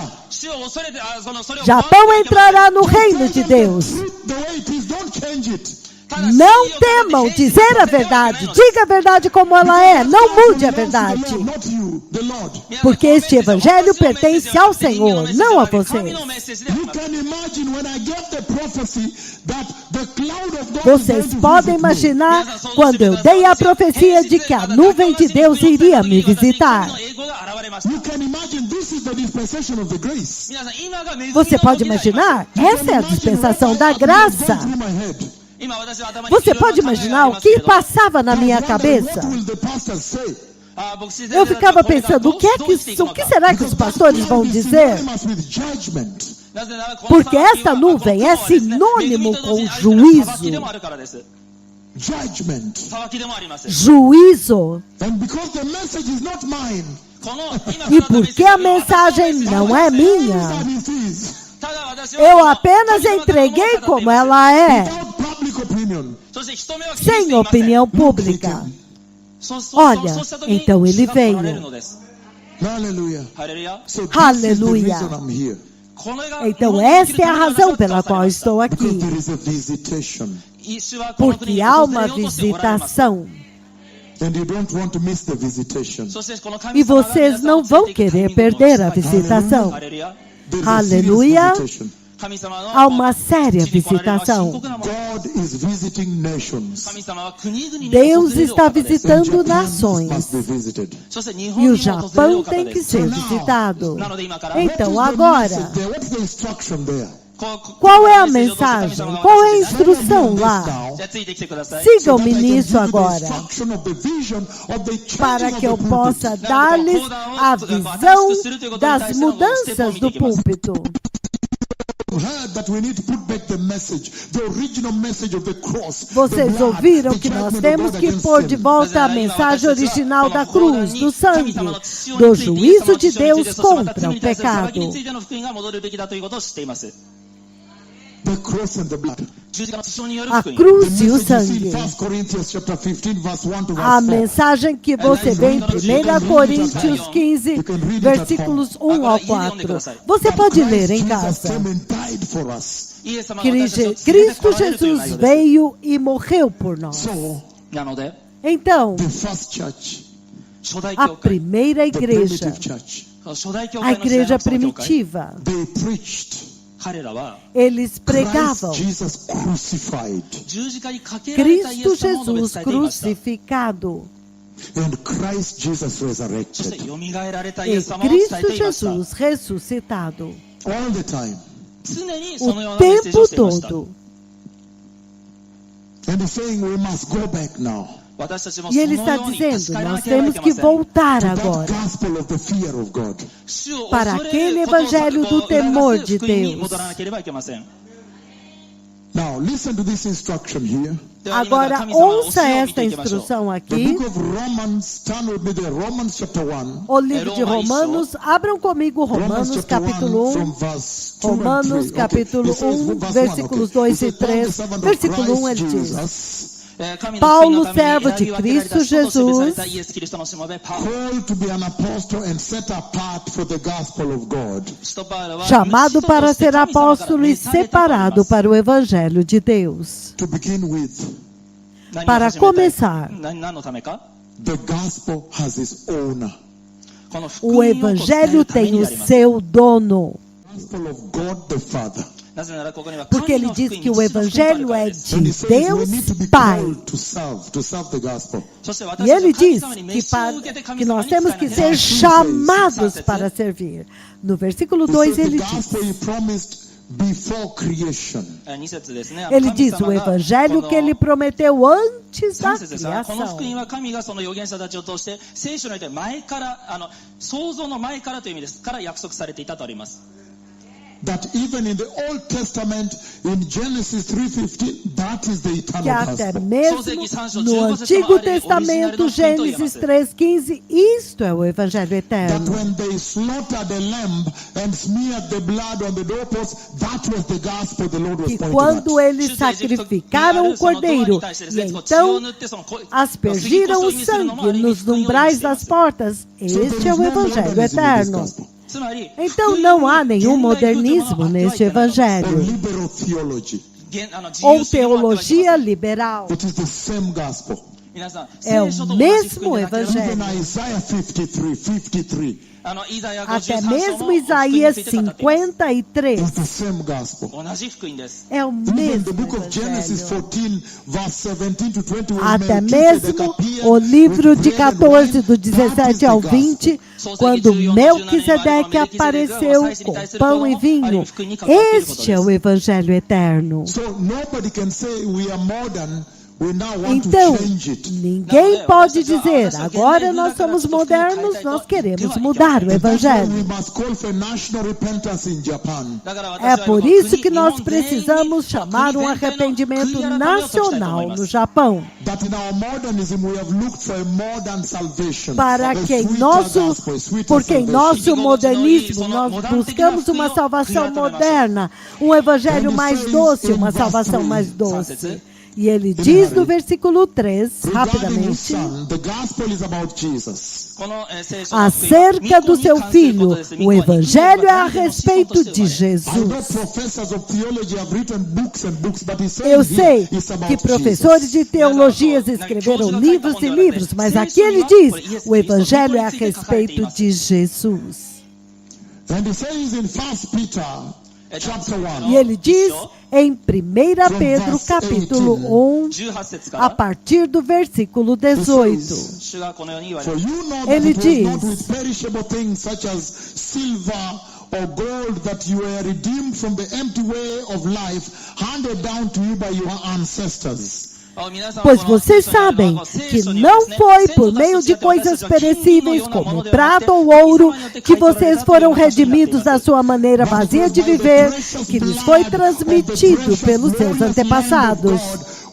Japão entrará no reino de Deus. The way it is, don't change it. Não temam dizer a verdade. Diga a verdade como ela é. Não mude a verdade. Not you, the Lord. Porque este evangelho pertence ao Senhor, não a vocês. You can imagine when I gave the prophecy that the cloud of God Vocês is going to podem visit me. imaginar quando eu dei a profecia de que a nuvem de Deus iria me visitar. You can imagine this is the dispensation of the grace. Você pode imaginar? Essa é a dispensação da graça. Through my head. Você pode imaginar o que passava na minha cabeça? What will the pastors say? Eu ficava pensando, o que será que os pastores vão dizer? Synonymous with judgment. Porque essa nuvem é sinônimo com juízo. Judgment. Juízo. And because the message is not mine, E porque a mensagem não é minha, and it is eu apenas entreguei como ela é, without public opinion. sem opinião pública. Olha, então ele veio. Hallelujah. So this Aleluia. is the reason I'm here. Então esta é a razão pela qual estou Because aqui. there is a visitation. Porque há uma visitação. And you don't want to miss the visitation. E vocês não vão querer perder a visitação. There is a Aleluia. serious visitation. Há uma séria visitação. God is visiting nations. Deus está visitando Japan nações. must be visited. E o Japão tem que ser visitado. Então agora, What is the instruction there? Qual é a mensagem? Qual é a instrução lá? Sigam-me nisso agora, para que eu possa dar-lhes a visão das mudanças do púlpito. Vocês ouviram que nós temos que pôr de volta a mensagem original da cruz, do sangue, do juízo de Deus contra o pecado. A cruz e o sangue. A mensagem que você vê em 1 Coríntios 15, versículos 1 ao 4. Você pode ler em casa. Cristo Jesus veio e morreu por nós. Então, a primeira igreja, a igreja primitiva, eles pregavam Cristo Jesus crucificado e Cristo Jesus ressuscitado o tempo todo. E ele está dizendo, nós temos que voltar agora para aquele evangelho do temor de Deus. Agora, ouça esta instrução aqui. O livro de Romanos, abram comigo Romanos capítulo 1. Romanos capítulo 1, versículos 2 e 3. Versículo 1 ele diz: Paulo, servo de Cristo Jesus, chamado para ser apóstolo e separado para o Evangelho de Deus. Para começar, o Evangelho tem o seu dono. Porque ele diz que o Evangelho é de Deus Pai. E ele diz que nós temos que ser chamados para servir. No versículo 2 ele diz: ele diz o Evangelho que ele prometeu antes da criação. That even in the Old Testament, in Genesis 3:15, that is the eternal gospel. Que até mesmo no Antigo Testamento, Gênesis 3:15, isto é o Evangelho eterno. That when they slaughtered the lamb and smeared the blood on the doorpost, that was the gospel the Lord was pointing at. E quando eles sacrificaram o cordeiro e então aspergiram o sangue nos umbrais das portas, este é o Evangelho eterno. Então não há nenhum modernismo neste evangelho ou teologia liberal. É o mesmo evangelho. Até mesmo Isaías 53 é o mesmo evangelho. Até mesmo o livro de 14, do 17 ao 20, quando Melquisedeque apareceu com pão e vinho. Este é o evangelho eterno. Então, ninguém pode dizer, agora nós somos modernos, nós queremos mudar o Evangelho. É por isso que nós precisamos chamar um arrependimento nacional no Japão. Porque em nosso modernismo nós buscamos uma salvação moderna, um Evangelho mais doce, uma salvação mais doce. E ele diz no versículo 3, rapidamente, acerca do seu filho, o evangelho é a respeito de Jesus. Eu sei que professores de teologias escreveram livros e livros, mas aqui ele diz, o evangelho é a respeito de Jesus. E ele diz em 1 Pedro capítulo 1, a partir do versículo 18. Ele diz: or gold that you were redeemed from the empty way of life handed down to you by your ancestors. Pois vocês sabem que não foi por meio de coisas perecíveis como prata ou ouro que vocês foram redimidos da sua maneira vazia de viver, que lhes foi transmitido pelos seus antepassados,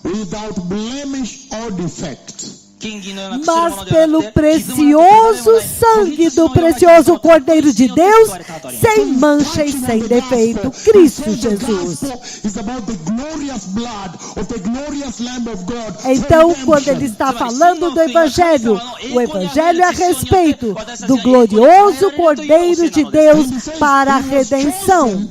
Without blemish or defect. mas pelo precioso sangue do precioso Cordeiro de Deus, sem mancha e sem defeito, Cristo Jesus. Então, quando ele está falando do Evangelho, o Evangelho é a respeito do glorioso Cordeiro de Deus para a redenção.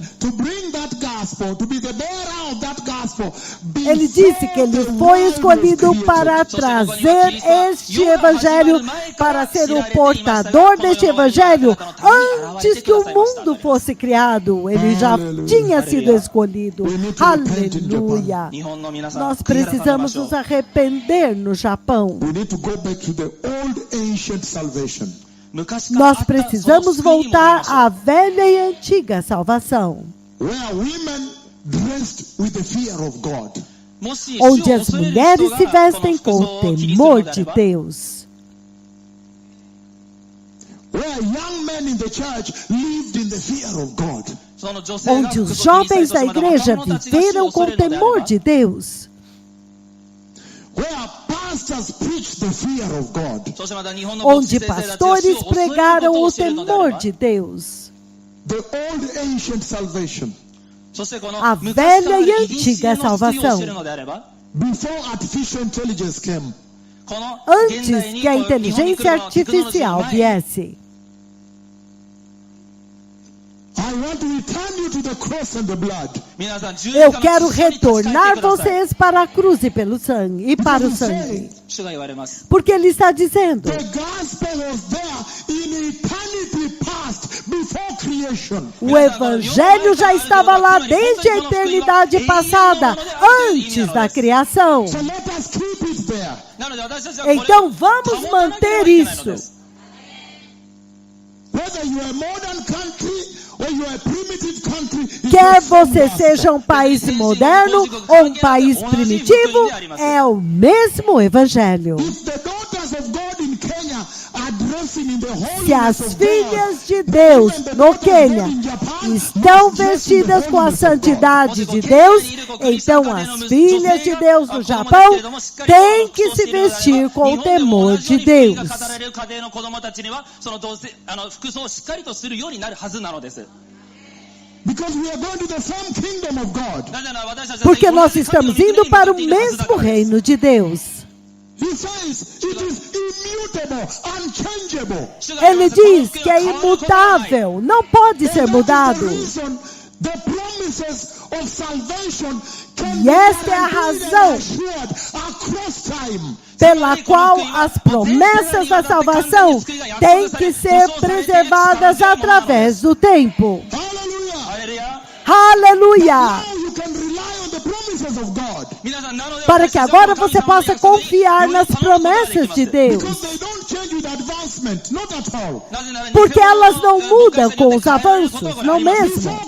Ele disse que ele foi escolhido para trazer este Evangelho, para ser o portador deste Evangelho antes que o mundo fosse criado. Ele já tinha sido escolhido. Aleluia! Nós precisamos nos arrepender no Japão. Nós precisamos voltar à velha e antiga salvação, onde as mulheres se vestem com o temor de Deus, onde os jovens da igreja viveram com o temor de Deus, onde pastores pregaram o temor de Deus, a velha e antiga salvação, antes que a inteligência artificial viesse. Eu quero retornar vocês para a cruz e pelo sangue, e para o sangue. Porque ele está dizendo: o Evangelho já estava lá desde a eternidade passada, antes da criação. Então vamos manter isso. Quer você seja um país moderno ou um país primitivo, é o mesmo Evangelho. Se as filhas de Deus no Quênia estão vestidas com a santidade de Deus, então as filhas de Deus no Japão têm que se vestir com o temor de Deus. Porque nós estamos indo para o mesmo reino de Deus. Ele diz que é imutável, não pode ser mudado. E esta é a razão pela qual as promessas da salvação têm que ser preservadas através do tempo. Aleluia! Para que agora você possa confiar nas promessas de Deus. Porque elas não mudam com os avanços, não mesmo.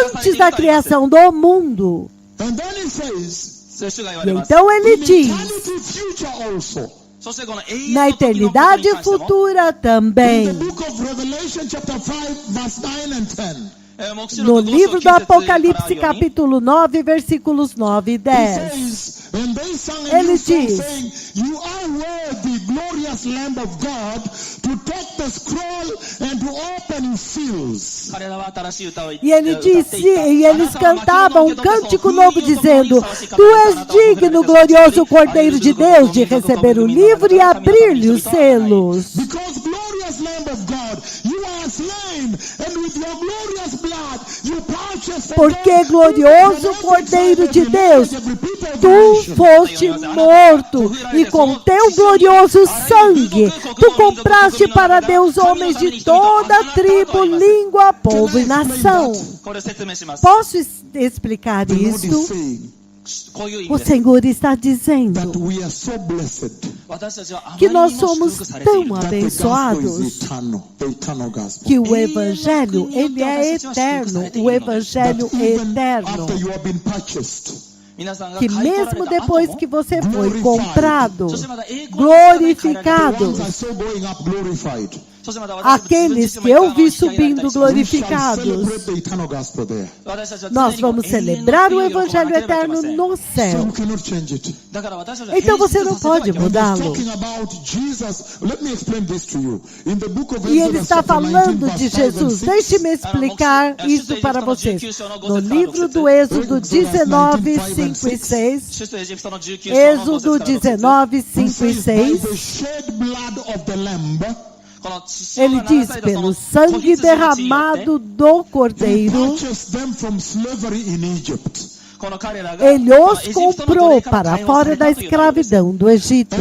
Antes da criação do mundo. E então ele diz: na eternidade futura também. No livro do Apocalipse, capítulo 9, versículos 9 e 10. Ele diz: e ele disse, e eles cantavam um cântico novo dizendo: Tu és digno, glorioso Cordeiro de Deus, de receber o livro e abrir-lhe os selos. Porque, glorioso Cordeiro de Deus, tu foste morto e com teu glorioso sangue tu compraste para Deus homens de toda tribo, língua, povo e nação. Posso explicar isto? O Senhor está dizendo que nós somos tão abençoados que o Evangelho, ele é eterno, o Evangelho é eterno. Que mesmo depois que você foi comprado, glorificado, aqueles que eu vi subindo glorificados, nós vamos celebrar o Evangelho eterno no céu. Então você não pode mudá-lo. E ele está falando de Jesus. Deixe-me explicar isso para vocês. No livro do Êxodo 19, 5 e 6, Êxodo 19, 5 e 6, ele diz, pelo sangue derramado do Cordeiro, ele os comprou para fora da escravidão do Egito.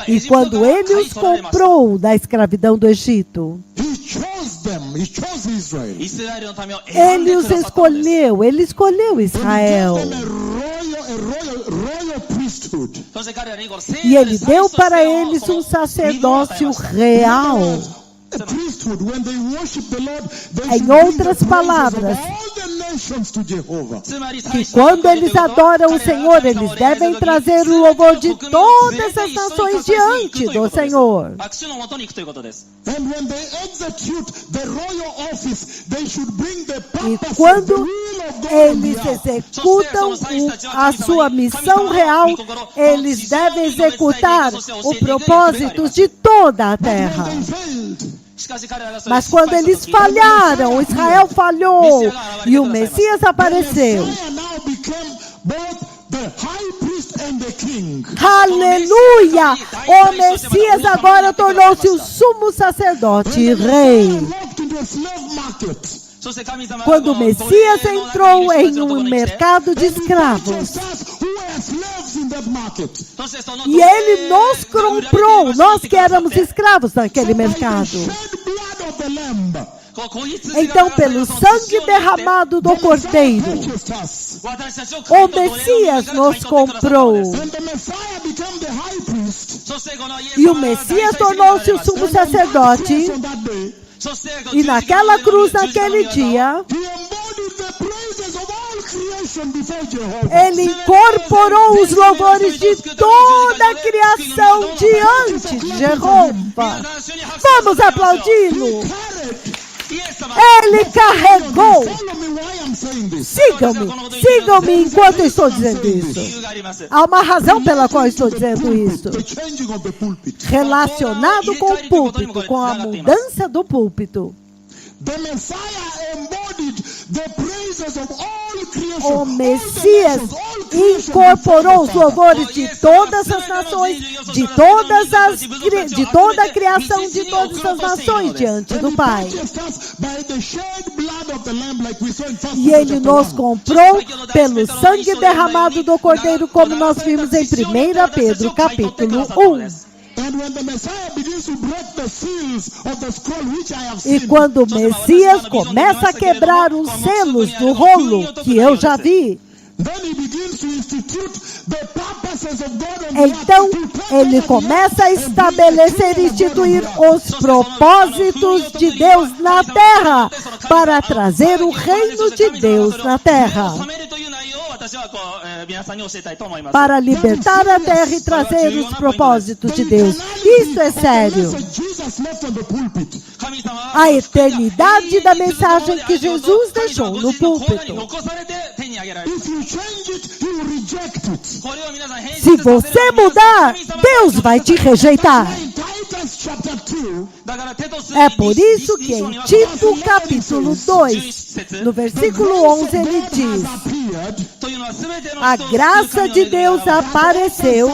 E quando ele os comprou da escravidão do Egito, ele os escolheu, ele escolheu Israel. E ele deu para eles um sacerdócio real. Em outras palavras, que quando eles adoram o Senhor, eles devem trazer o louvor de todas as nações diante do Senhor. E quando eles executam a sua missão real, eles devem executar o propósito de toda a terra. Mas quando eles falharam, Israel falhou e o Messias apareceu. Aleluia! O Messias agora tornou-se o sumo sacerdote e rei. Quando o Messias entrou em um mercado de escravos, e ele nos comprou, nós que éramos escravos naquele mercado. Então, pelo sangue derramado do Cordeiro, o Messias nos comprou. E o Messias tornou-se o sumo sacerdote. E naquela cruz, naquele dia, ele incorporou os louvores de toda a criação diante de Jeová. Vamos aplaudi-lo. Ele carregou. Sigam-me enquanto eu estou dizendo isso. Há uma razão pela qual estou dizendo isso. Relacionado com o púlpito, com a mudança do púlpito. O Messias incorporou os louvores de todas as nações, de toda a criação de todas as nações diante do Pai. E ele nos comprou pelo sangue derramado do Cordeiro, como nós vimos em 1 Pedro capítulo 1. E quando o Messias começa a quebrar os selos do rolo, que eu já vi, então ele começa a estabelecer e instituir os propósitos de Deus na terra, para trazer o reino de Deus na terra, para libertar a terra e trazer os propósitos de Deus. Isso é sério. A eternidade da mensagem que Jesus deixou no púlpito. Se você mudar, Deus vai te rejeitar. É por isso que em Tito capítulo 2, no versículo 11, ele diz: a graça de Deus apareceu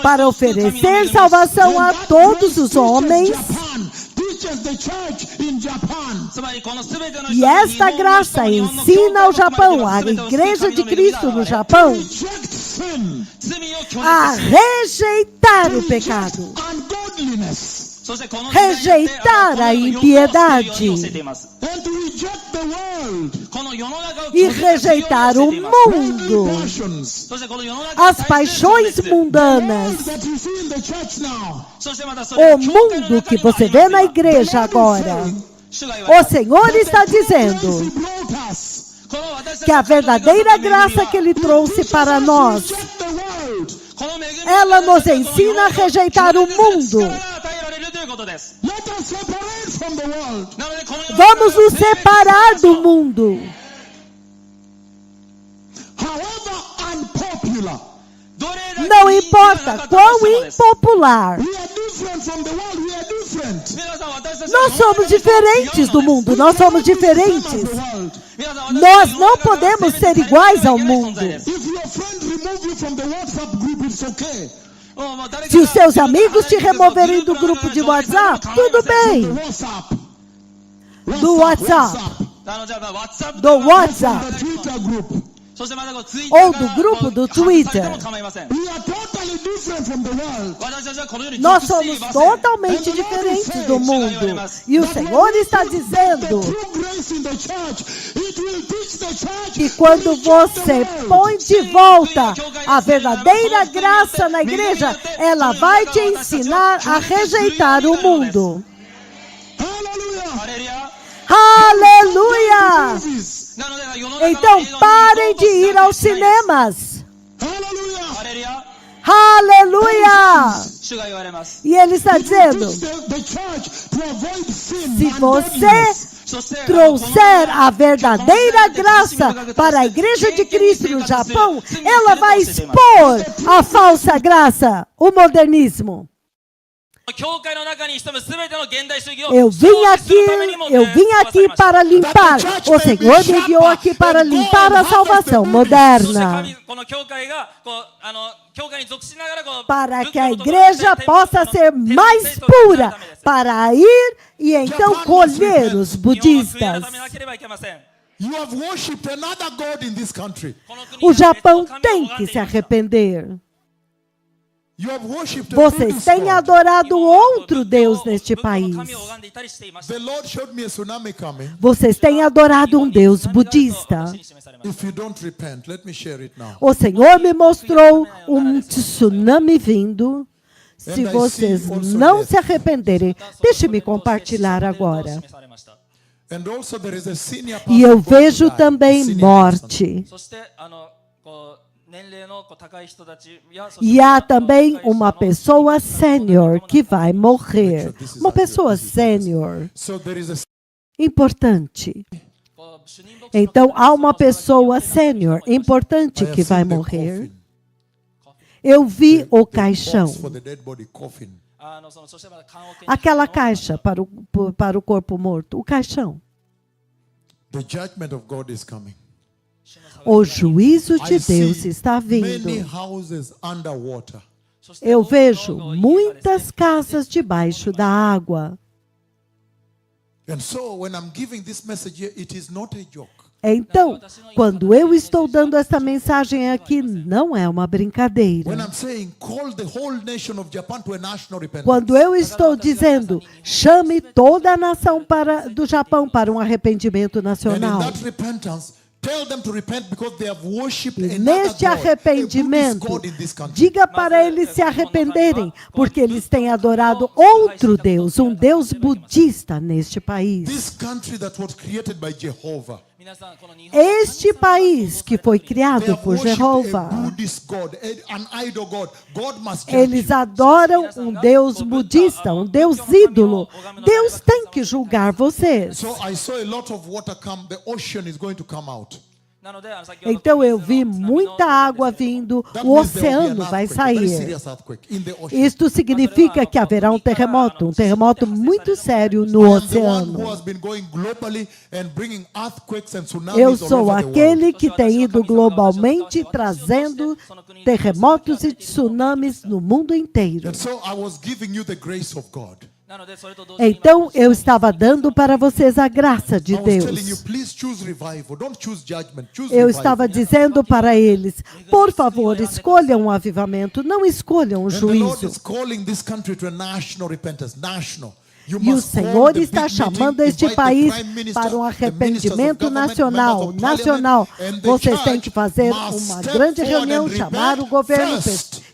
para oferecer salvação a todos os homens. E esta graça ensina ao Japão, a Igreja de Cristo no Japão, a rejeitar o pecado, rejeitar a impiedade reject the world, この世の中を e 拒絶するように rejeitar 教 o えています mundo, passions, そしてこの世の中に as 対する情 paixões 熱 mundanas, that you see in the church now. そしてまたそれ o が教会の mundo 中 que にもあ você りま vê す na 今 igreja agora. 主が言われ O ます Senhor está Grace dizendo he brought us. この私たち que a の神の恵み verdadeira は graça que Ele trouxe para Teaches us nós, to reject the world. この恵み ela が nos ensina a rejeitar o mundo. 力が与えられるということです Let us separate from the world. なのでこの世の中 Vamos nos separar do mundo. However unpopular, どれだけ Não 人気がな importa かったと quão してもです impopular. we are different from the world. We are different. 皆さん私たち Nós は somos diferentes do mundo. Nós somos diferentes. The world. 皆さん Nós 私たち não の世の中 podemos で ser 全て iguais ao 対立がいけない存 mundo. 在です If your friend remove you from the WhatsApp group, it's okay. Se os seus amigos te removerem do grupo de WhatsApp, tudo The bem. WhatsApp. Do WhatsApp. あのじゃあ WhatsApp Do WhatsApp. The Twitter group. そしてまたこう Twitter ou do grupo do 外されても Twitter. 構いません We are totally different from the world. 私たちはこの世に Nós 属してい somos ません totalmente diferentes do mundo. E o Senhor está dizendo The true grace in the church, it will teach the church que quando você põe de volta a verdadeira graça na igreja, ela vai te ensinar a rejeitar o mundo. Hallelujah. ハレルヤ Aleluia! Movies. なので世の中の Então 映像に parem de ir 行こ aos うとしないです cinemas. Hallelujah. ハレルヤ Aleluia! 主が言われます E ele está It will dizendo: teach the church to avoid sin. se and você godliness. そして trouxer a verdadeira graça para a igreja de Cristo no Japão, ela vai expor a falsa graça, o modernismo. 教会の中に潜む全ての現代主義を Eu vim 掃除するためにも aqui para limpar. O Senhor me enviou aqui para limpar a salvação そして moderna. この教会がこう教会に属しながらこう Para 仏 que a 教と igreja 天 possa ser 天 mais 天という pura, ためです para ir e então colher os 日本は悔い budistas. 改めなければいけません You have worshipped another God in this country. この国に O は別の Japão 神を tem 拝ん que で se いました arrepender. You have worshipped a Vocês Buddhist têm God. adorado outro Deus neste 仏教の país. 神を拝んでいたりしていました The Lord showed me a tsunami coming. Vocês têm adorado um Deus budista. If you don't repent, let me share it now. O Senhor me mostrou um tsunami vindo. Se vocês não se arrependerem, deixe-me compartilhar agora. And also there is a senior E eu pastor going vejo to die. também Senior morte. そしてこう年齢のこう高い人たちや E há também uma pessoa sênior que vai morrer. Uma pessoa sênior, pastor. So there is a importante. Então há uma pessoa sênior, importante, I have que vai seen the morrer. coffin, Eu vi the o box caixão, for the dead body coffin. そしてまた棺桶に aquela caixa para o corpo morto, o caixão. The judgment of God is coming. O juízo de I Deus see está many vindo. houses underwater. そして Eu 多くの vejo 家がですね muitas casas debaixo da água. And so when I'm giving this message here, it is not a joke. Então, quando eu estou dando essa mensagem aqui, não é uma When brincadeira. I'm saying call the whole nation of Japan to a national repentance. Quando eu estou dizendo, chame toda a nação do Japão para um arrependimento And in nacional. that repentance, tell them to repent because they have worshipped E another neste God, a Buddhist arrependimento, God in this country. diga para eles se arrependerem, porque eles têm adorado outro Deus, um Deus budista neste país. This country that was created by Jehovah. 皆さんこの日本 Este país que foi They criado have por worshipped a Jeová, Buddhist God, an idol God. God must judge eles you. adoram um Deus budista, um Deus ídolo. Deus tem que julgar vocês. So I saw a lot of water come. The ocean is going to come out. なので先ほど Então eu の vi 津波の muita água vindo, That o means there will be oceano an vai earthquake, a very sair. serious earthquake in the ocean. Isto significa que haverá um terremoto muito sério no I am the one oceano. who has been going globally and bringing earthquakes and tsunamis Eu all sou over the world. aquele que tem ido globalmente trazendo terremotos e tsunamis no mundo inteiro. And so I was giving you the grace of God. なのでそれと同時に Então eu estava dando para vocês a graça de I was telling you, Deus. please choose revival. Don't choose judgment. Choose Eu revival. estava dizendo para eles, por favor, escolham um avivamento, não escolham um And the Lord juízo. is calling this country to a national repentance. National. E o Senhor está chamando este país para um arrependimento nacional. Vocês têm que fazer uma grande reunião, chamar o governo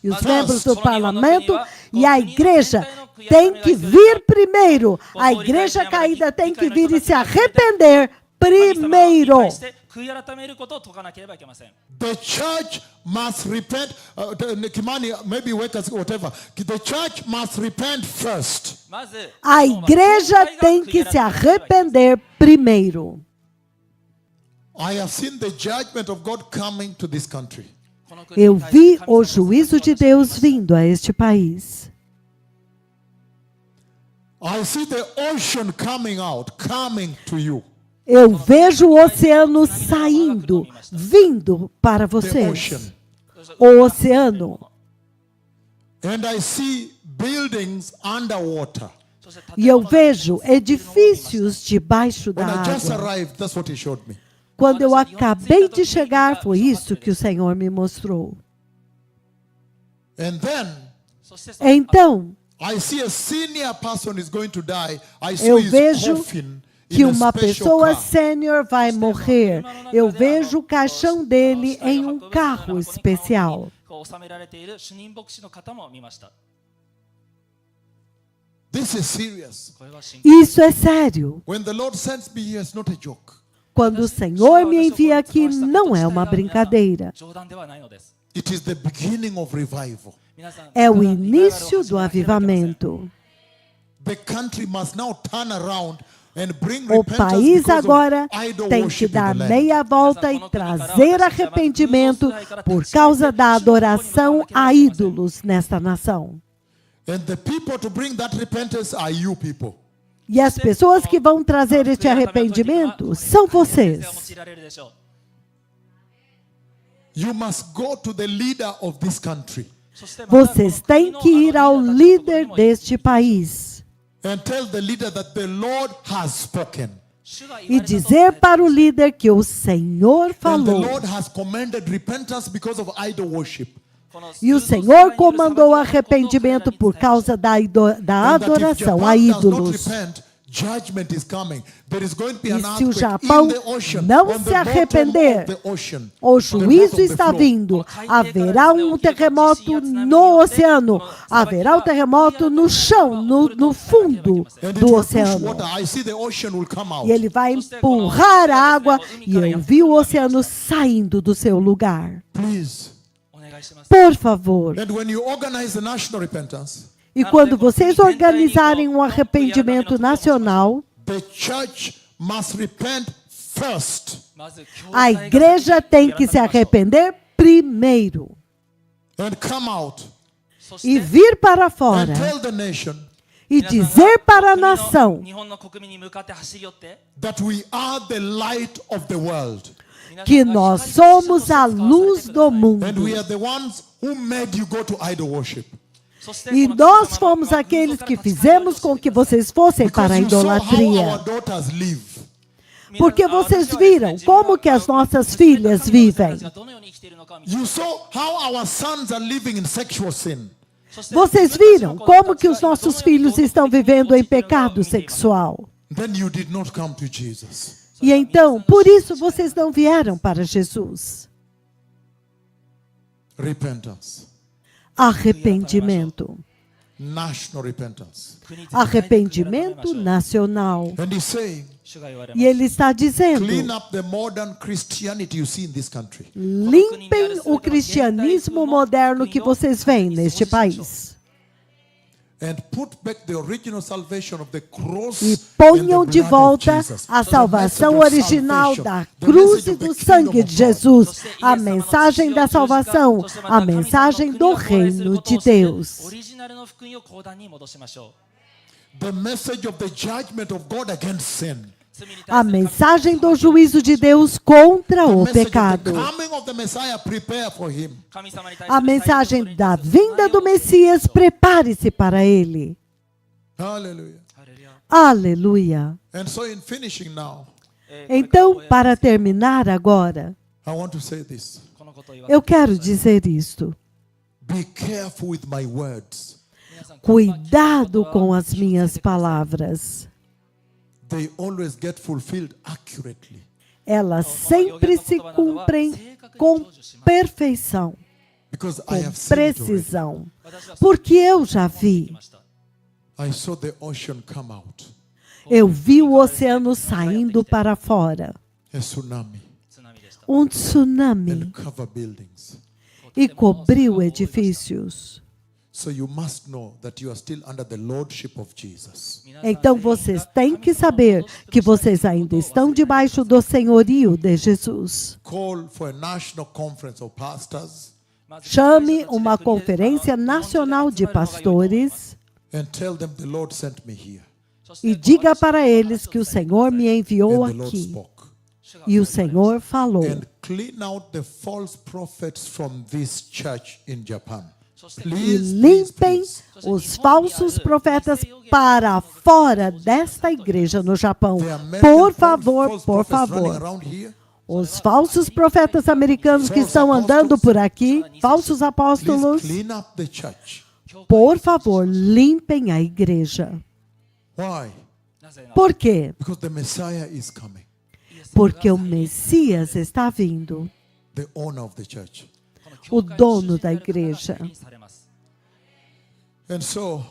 e os membros do parlamento, e a igreja tem que vir primeiro. A igreja caída tem que vir e se arrepender primeiro. The church must repent. Kimani, maybe workers, whatever. The church must repent first. A igreja tem que se arrepender primeiro. I have seen the judgment of God coming to this country. Eu vi o juízo de Deus vindo a este país. I see the ocean coming out, coming to you. Eu vejo o oceano saindo, vindo para The vocês. ocean. O oceano. And I see buildings underwater. E eu vejo edifícios debaixo da When I just água. arrived, that's what he showed me. Quando eu acabei de chegar, foi isso que o Senhor me mostrou. And then Então, I see a senior person is going to die. I saw eu his vejo coffin que in a uma special pessoa car. sênior vai morrer. Eu vejo o caixão dele em um carro especial. This is serious. Isso é sério. When the Lord sends me here, it's not a joke. Quando o Senhor me envia aqui, não é uma brincadeira. It is the beginning of revival. É o início do avivamento. The country must now turn around and bring O repentance país because agora of idol tem que worship in dar the land. meia volta e trazer arrependimento por causa da adoração a ídolos nesta nação. And the people to bring that repentance are you people. E as pessoas que vão trazer este arrependimento são vocês. You must go to the leader of this country Vocês têm que ir ao líder deste país and tell the leader that the Lord has spoken. e dizer para o líder que o Senhor And the falou. Lord has commanded repentance because of idol worship. E o Senhor comandou arrependimento por causa da And that if adoração a Japan does not ídolos. repent, judgment is coming. There is going to be E an se o earthquake Japão in the ocean, não on se the bottom arrepender, of the ocean, o on the juízo bottom of the está floor. vindo. Haverá um terremoto no oceano. Haverá um terremoto no chão, no fundo And it do will push oceano. water. I see the ocean will come out. E ele vai empurrar a água. E eu vi o oceano saindo do seu lugar. Please. Por favor. And when you organize the national repentance, E quando vocês organizarem um arrependimento nacional, the church must repent first a igreja tem que se arrepender primeiro and come out e vir para fora and tell the nation e dizer para a nação that we are the light of the world. que nós somos a luz do mundo. And we are the ones who made you go to idol worship. E nós fomos aqueles que fizemos com que vocês fossem para a Because you saw how idolatria. our daughters live. Porque vocês viram como que as nossas filhas vivem. You saw how our sons are living in sexual sin. Vocês viram como que os nossos filhos estão vivendo em pecado sexual. Then you did not come to Jesus. E então, por isso vocês não vieram para Jesus. Repentance. Arrependimento. National repentance. Arrependimento nacional. And he's saying, E ele está dizendo: clean up the modern Christianity you see in this country. limpem o cristianismo moderno que vocês veem neste país. And put back the original salvation of the cross E and ponham the de blood of volta Jesus. a The salvação message of original salvation, da the cruz message e of the do kingdom sangue of de God. Jesus, a mensagem da salvação, a mensagem do reino de Deus. The message of the judgment of God against sin. A mensagem do juízo de Deus contra The o message of the pecado. coming of the Messiah, prepare for him. A mensagem da vinda do Messias, prepare-se para ele. Hallelujah. Aleluia. And so in finishing now, Então, para terminar agora, I want to say this. eu quero dizer isto. Be careful with my words. Cuidado com as minhas palavras. They always get fulfilled accurately. Elas sempre se cumprem com perfeição, Because I com have seen it already. precisão. Porque eu já vi. I saw the ocean come out. Eu vi o oceano saindo para fora. A tsunami. Um tsunami. And cover buildings. E cobriu edifícios. So you must know that you are still under the lordship of Jesus. Então vocês têm que saber que vocês ainda estão debaixo do senhorio de Jesus. Call for a national conference of pastors Chame uma conferência nacional de pastores and tell them the Lord sent me here. e diga para eles que o Senhor me enviou And the Lord aqui. spoke. E o Senhor falou. And clean out the false prophets from this church in Japan. E Please, limpem please. os falsos profetas para fora desta igreja no Japão. The American Por favor, false por prophets running favor. around here. Os falsos profetas americanos que estão andando por aqui, falsos Please apóstolos, clean up the church. por favor, limpem a igreja. Why? Por quê? Because the Messiah is coming, Porque o Messias está vindo, the owner of the church. o dono da igreja. And so,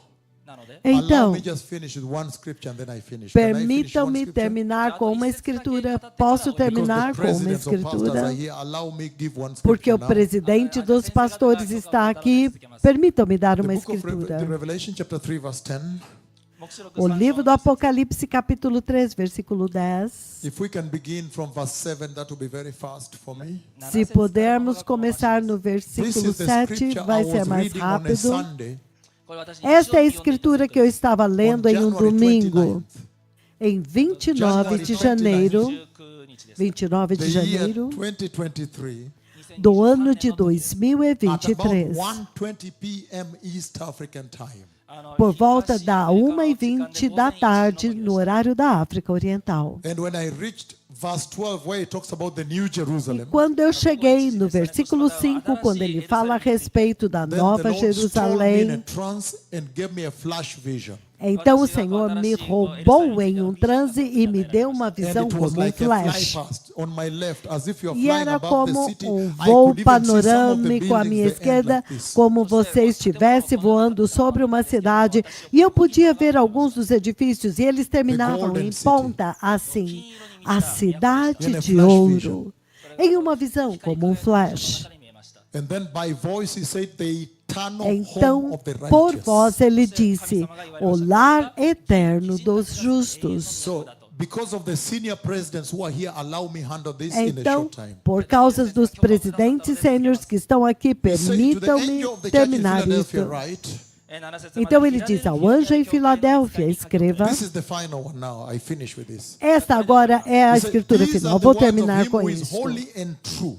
allow Então, me just finish with one scripture and then I finish. Can I finish one permitam-me scripture? terminar com uma escritura. Posso Because terminar the com uma presidents of pastors escritura? are here. Allow me give one Porque scripture o now. presidente dos pastores está aqui. Permitam-me dar The uma book of the escritura. Revelation chapter 3 verse 10. O livro do Apocalipse, capítulo 3, versículo 10. If we can begin from verse 7, that will be very fast for me. Se pudermos começar no This versículo is the 7, scripture I vai ser was mais reading on a rápido. Sunday Esta é a escritura que eu estava on lendo em um January domingo, 29th. em 29 de janeiro, 29 The de year janeiro 2023 do ano de at about 2023, 1:20 p.m. East African time. por volta da 1h20 da tarde, no horário da África Oriental. And when I reached verse 12 where it talks about the New Jerusalem, Quando eu cheguei no versículo 5, quando ele fala a respeito da then the Nova Lord stole me in a Jerusalém, trance and gave me a flash vision. então o Senhor me roubou em um transe e me deu uma And visão it was como um like a fly flash. past on my left, as if you are E flying era above the como city. um I voo could even see some of the panorâmico à minha buildings, the end esquerda, like this. como você estivesse voando sobre uma cidade. E eu podia ver alguns dos edifícios, e eles terminavam golden em city. ponta, assim, a cidade In a de flash ouro, vision. em uma visão como um flash. And then by voice he said the eternal home Então, of the por righteous. voz, ele disse, o lar eterno dos justos. So, because of the senior presidents who are here, allow me handle this in a Então, short time. por causa dos presidentes sêniores que estão aqui, He said to the permitam-me angel of the church in terminar Philadelphia, isso. write, Então ele diz ao anjo em Filadélfia, escreva. this is the final one now. I finish with this. Esta agora é a He said, escritura these final. are the Vou words of terminar him com who is isso. holy and true.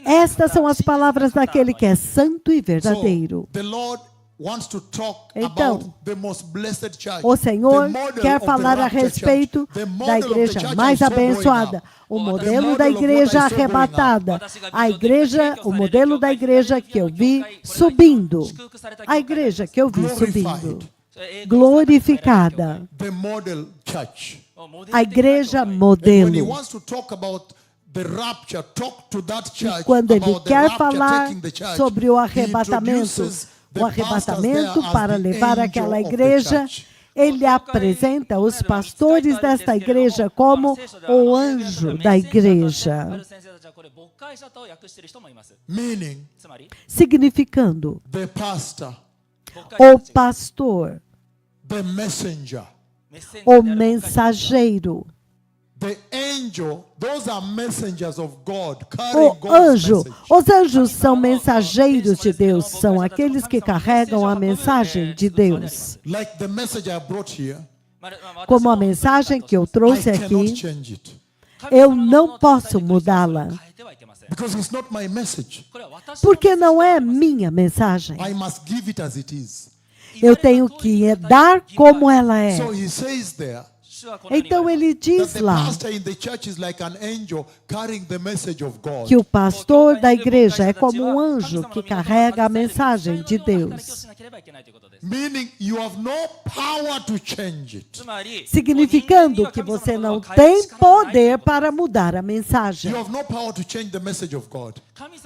Estas são as palavras daquele que é santo e verdadeiro. So, the Lord wants to talk Então, about the most blessed church. O Senhor the model quer of the falar a rapture respeito church. The model da of the igreja church mais I saw growing abençoada, up. o The modelo model da of what I igreja saw growing up. arrebatada, a igreja, o modelo da igreja que eu vi subindo, a igreja que eu vi subindo, glorificada, The model church. a igreja And when he modelo. wants to talk about the rapture, talk to that church Quando ele about the quer rapture falar taking the church. sobre o He arrebatamento, introduces the o pastors arrebatamento there as para the levar angel aquela of the igreja, church. ele apresenta os pastores desta igreja como o anjo da igreja, Meaning, significando the pastor, o pastor, the messenger, o mensageiro, the angel, those are messengers of God, carrying o God's anjo. message. Os anjos são mensageiros de Deus, são aqueles que carregam a mensagem de Deus. Like the message I brought here, Como a mensagem que eu I trouxe cannot aqui, change it. eu não posso mudá-la, Because it's not my message. porque não é minha mensagem. I must give it as it is. Eu tenho que dar como ela é. So he says there Então ele that diz the lá pastor in the church is like an angel carrying the message of God. que o pastor da igreja é como um anjo que carrega a mensagem de Deus. Meaning you have no power to change it. つまり significando que você não tem poder para mudar a mensagem. You have no power to change the message of God.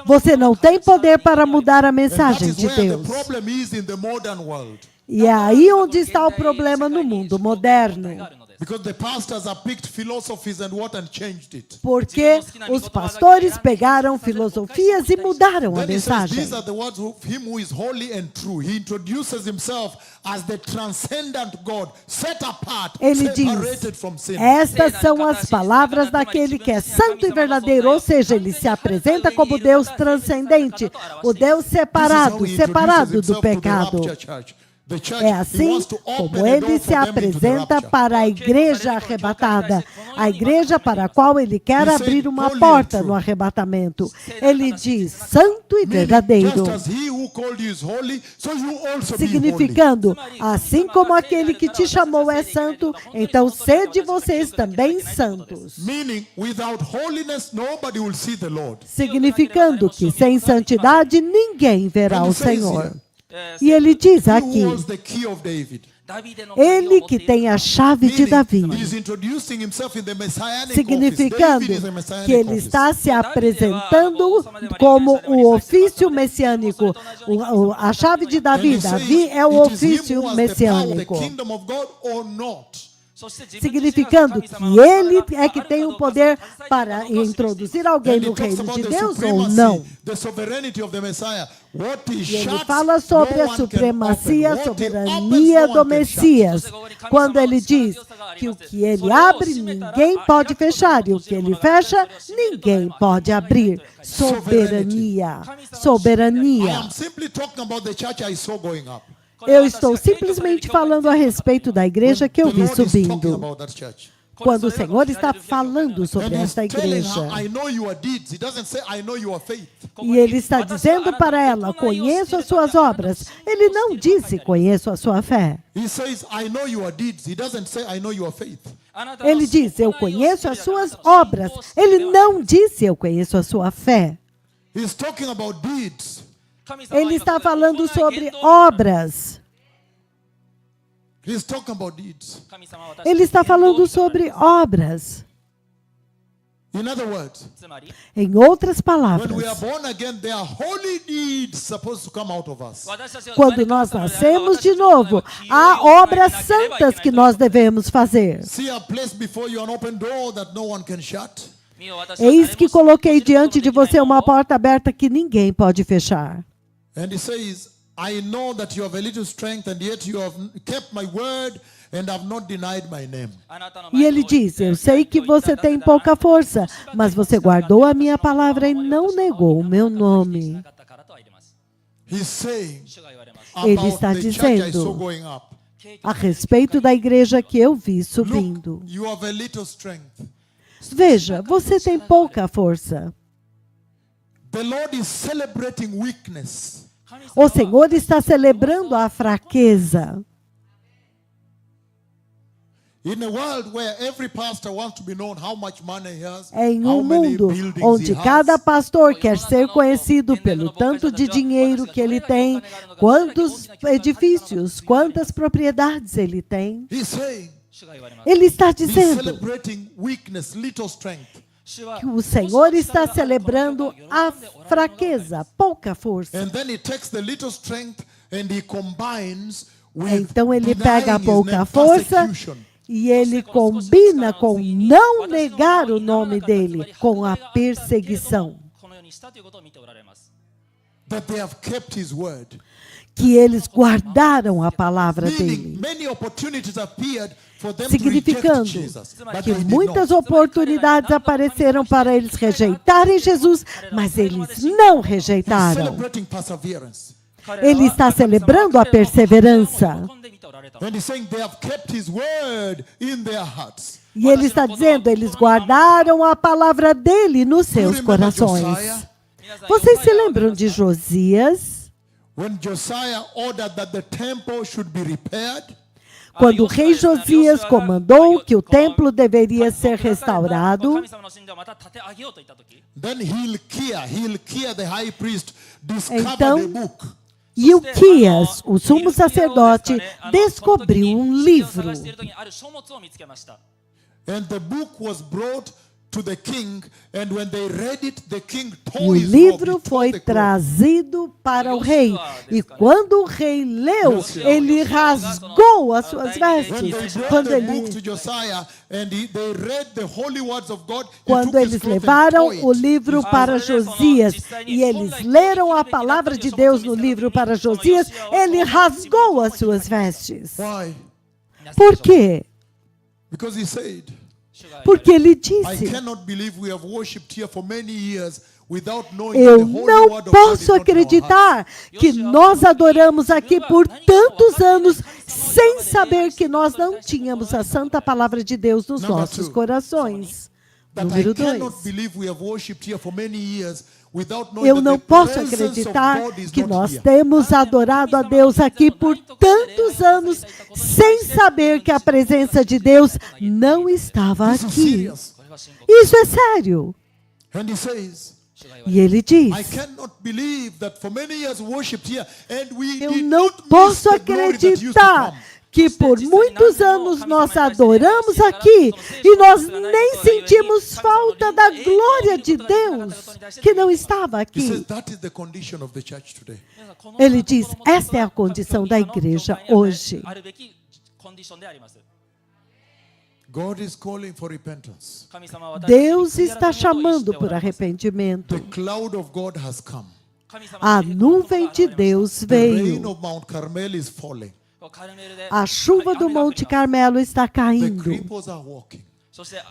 Você não tem poder para mudar a And that mensagem is de where the Deus. problem is in the modern world. E é aí onde está o problema no mundo moderno. Because the pastors have picked philosophies and what and changed it. Porque os pastores pegaram filosofias e mudaram a Then he says, mensagem. these are the words of him who is holy and true. He introduces himself as the transcendent God, set apart, Ele diz, separated from sin. estas são as palavras daquele que é santo e verdadeiro, ou seja, ele se apresenta como Deus transcendente, o Deus separado do pecado. É assim como ele se apresenta para a igreja arrebatada, a igreja para a qual ele quer abrir uma porta no arrebatamento. Ele diz, santo e verdadeiro, significando, assim como aquele que te chamou é santo, então sede vocês também santos. Significando que sem santidade ninguém verá o Senhor. E ele diz aqui, ele que tem a chave de Davi, significando que ele está se apresentando como o ofício messiânico. A chave de Davi, Davi é o ofício messiânico. Significando que ele é que tem o poder para introduzir alguém no reino de Deus ou não. E ele fala sobre a supremacia, a soberania do Messias, quando ele diz que o que ele abre, ninguém pode fechar, e o que ele fecha, ninguém pode abrir. Soberania. Soberania. Eu estou simplesmente falando a respeito da igreja que eu vi subindo. Quando o Senhor está falando sobre esta igreja, e Ele está dizendo para ela, conheço as suas obras. Ele não disse, conheço a sua fé. Ele diz, eu conheço as suas obras. Ele não disse, eu conheço a sua fé. Ele está falando sobre obras. Ele está falando sobre obras. Em outras palavras, quando nós nascemos de novo, há obras santas que nós devemos fazer. Eis que coloquei diante de você uma porta aberta que ninguém pode fechar. And he says, I know that you have a little strength, and yet you have kept my word and have not denied my name. E ele diz, eu sei que você tem pouca força, mas você guardou a minha palavra e não negou o meu nome. Ele está dizendo a respeito da igreja que eu vi subindo. Veja, você tem pouca força. O Senhor está celebrando a fraqueza. Em um mundo onde cada pastor quer ser conhecido pelo tanto de dinheiro que ele tem, quantos edifícios, quantas propriedades ele tem. Ele está dizendo que o Senhor está celebrando a fraqueza, pouca força. Então ele pega a pouca força e ele combina com não negar o nome dele, com a perseguição. Que eles guardaram a palavra dele. Significando que muitas oportunidades apareceram para eles rejeitarem Jesus, mas eles não rejeitaram. Ele está celebrando a perseverança. E ele está dizendo, eles guardaram a palavra dele nos seus corações. Vocês se lembram de Josias? Quando o rei Josias comandou que o templo deveria ser restaurado, então Ilquias, o sumo sacerdote, descobriu um livro. And the book was brought to the king, and when they read it, the king E tore o his robe. livro He tore foi the cloth. trazido para o rei. E quando o rei leu, ele rasgou as suas When vestes. they brought Quando, the book ele, to Josiah and they read the holy words of God, he quando took his eles cloth and levaram tore o it. livro para Josias e eles leram a palavra de Deus no livro para Josias, ele rasgou as suas vestes. Why? Por quê? Because he said, Porque ele I disse: cannot believe we have worshipped here for many years without knowing eu that the holy não word of God is posso not in our hearts. acreditar que nós adoramos aqui por tantos anos sem saber que nós não tínhamos a santa palavra de Deus nos nossos corações. That I Número cannot 2. believe we have worshipped here for many years without knowing Eu that não the posso presence of acreditar God is que not nós here. temos adorado a Deus aqui por tantos anos sem saber que a presença de Deus não estava This is aqui. serious. Isso é sério. And he says, E ele diz: I cannot believe that for many years we worshipped here and we eu did não not miss posso the glory that used to acreditar come. que por muitos anos nós adoramos aqui e nós nem sentimos falta da glória de Deus que não estava He says aqui. that is the condition of the church today. Ele diz: esta é a condição da igreja hoje. God is calling for repentance. Deus está chamando por arrependimento. The cloud of God has come. A nuvem de Deus The rain veio. of Mount Carmel is falling. A chuva do Monte Carmelo está The caindo. cripples are walking.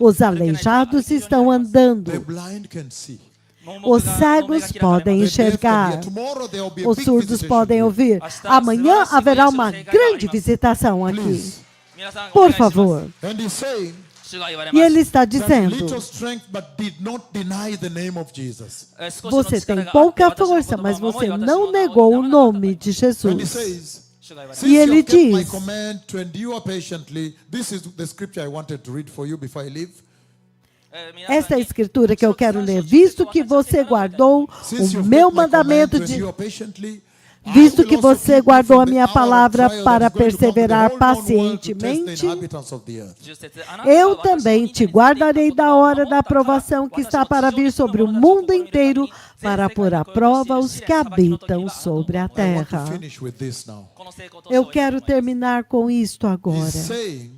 Os aleijados estão The andando. blind can see. Os cegos podem The deaf can hear. enxergar. Tomorrow there will be a Os big surdos visitation podem here. ouvir. Amanhã haverá uma grande visitação aqui. Please. Por favor. And he's saying E ele está that dizendo: little strength but did not deny the name of Jesus. você tem pouca força, mas você não negou o nome de And he Jesus. says, E since you ele have kept my diz: command to endure patiently, this is the scripture I wanted to read for you before I leave. esta é a escritura que eu quero ler. Visto que você guardou Since o you've meu kept my command mandamento to de endure patiently, visto I que will also você keep you guardou from a the minha hour of palavra trial that para is going to come to the perseverar whole known world to test the pacientemente, inhabitants of the earth. eu também te guardarei da hora da provação que está para vir sobre o mundo inteiro, para pôr à prova os que habitam sobre a I want to terra. finish with this now. Eu quero terminar com isto He's agora. saying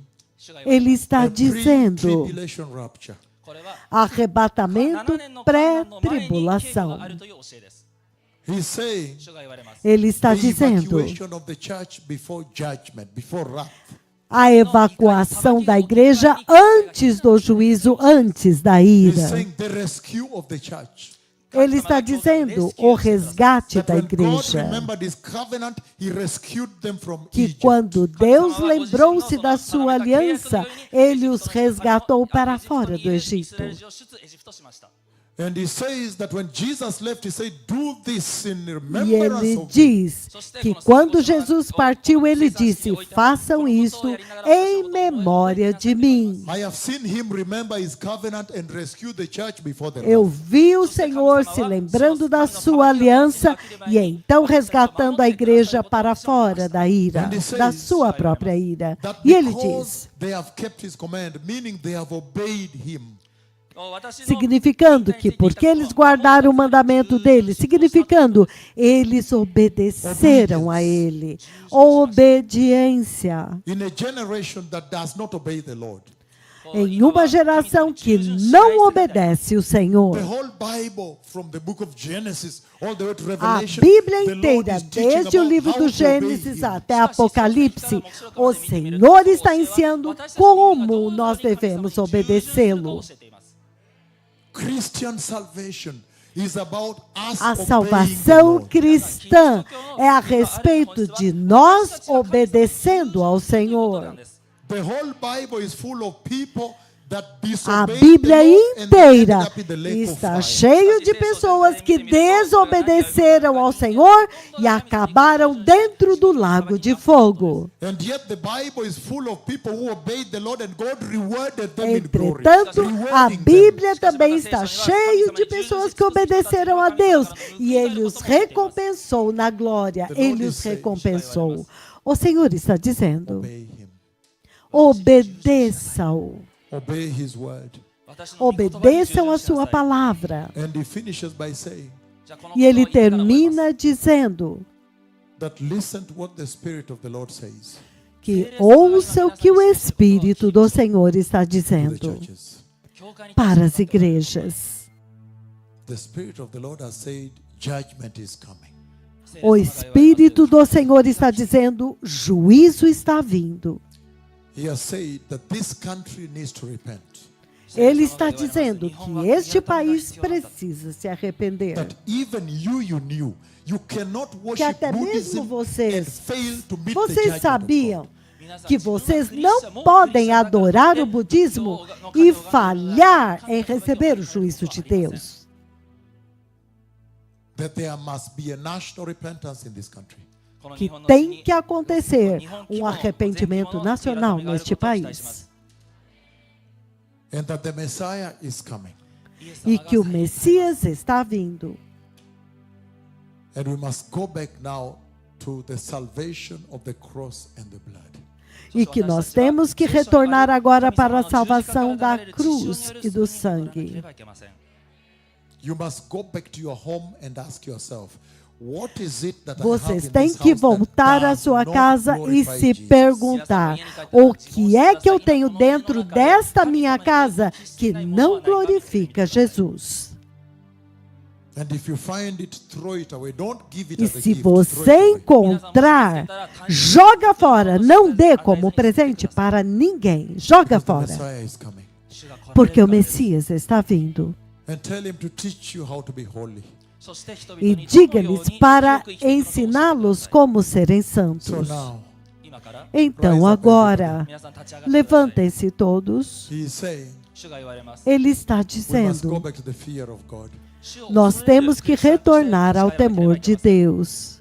Ele está a dizendo: pre-tribulation rapture. arrebatamento pré-tribulação. He's saying Ele está the dizendo: evacuation of the church before judgment, before wrath. a evacuação da igreja antes do juízo, antes da He's ira. saying the rescue of the church. Ele está dizendo o resgate That da when God igreja. remembered his covenant, he rescued them from Que Egypt. quando Deus lembrou-se da sua aliança, ele os resgatou para fora do Egito. And he says that when Jesus left, he said, do this in E remembrance ele of me. diz que quando Jesus partiu, ele disse: façam isto em memória de mim. I have seen him remember his covenant and rescue the church before the Eu wrath. vi o Senhor se lembrando da sua aliança e então resgatando a igreja para fora da ira, da sua própria ira. That E ele because diz, they have kept his command, meaning they have obeyed him. significando que porque eles guardaram o mandamento dele, significando eles obedeceram a ele. Obediência. In a generation that does not obey the Lord. Em uma geração que não obedece o Senhor. The whole Bible, from the book of Genesis all the way to A Revelation, Bíblia the Lord inteira, is teaching desde o about livro how do to obey Gênesis him. até Apocalipse, o Senhor está ensinando como nós devemos obedecê-lo. Christian salvation is about us A obeying the salvação Lord. cristã é a respeito de nós obedecendo ao Senhor. The whole Bible is full of people A Bíblia inteira está cheia de pessoas que desobedeceram ao Senhor e acabaram dentro do lago de fogo. Entretanto, a Bíblia também está cheia de pessoas que obedeceram a Deus e Ele os recompensou na glória. Ele os recompensou. O Senhor está dizendo: obedeçam. Obedeçam a sua palavra. E ele termina dizendo que ouça o que o Espírito do Senhor está dizendo para as igrejas. O Espírito do Senhor está dizendo: juízo está vindo. Ele está dizendo que este país precisa se arrepender. Que até mesmo vocês sabiam que vocês não podem adorar o budismo e falhar em receber o juízo de Deus. Que tem que acontecer um arrependimento nacional neste país. E que o Messias está vindo. E que nós temos que retornar agora para a salvação da cruz e do sangue. Vocês têm que voltar à sua casa e se perguntar: o que é que eu tenho dentro desta minha casa que não glorifica Jesus? E se você encontrar, joga fora, não dê como presente para ninguém, joga fora. Porque o Messias está vindo. E diga-lhes para ensiná-los como serem santos. Então agora, levantem-se todos. Ele está dizendo: nós temos que retornar ao temor de Deus.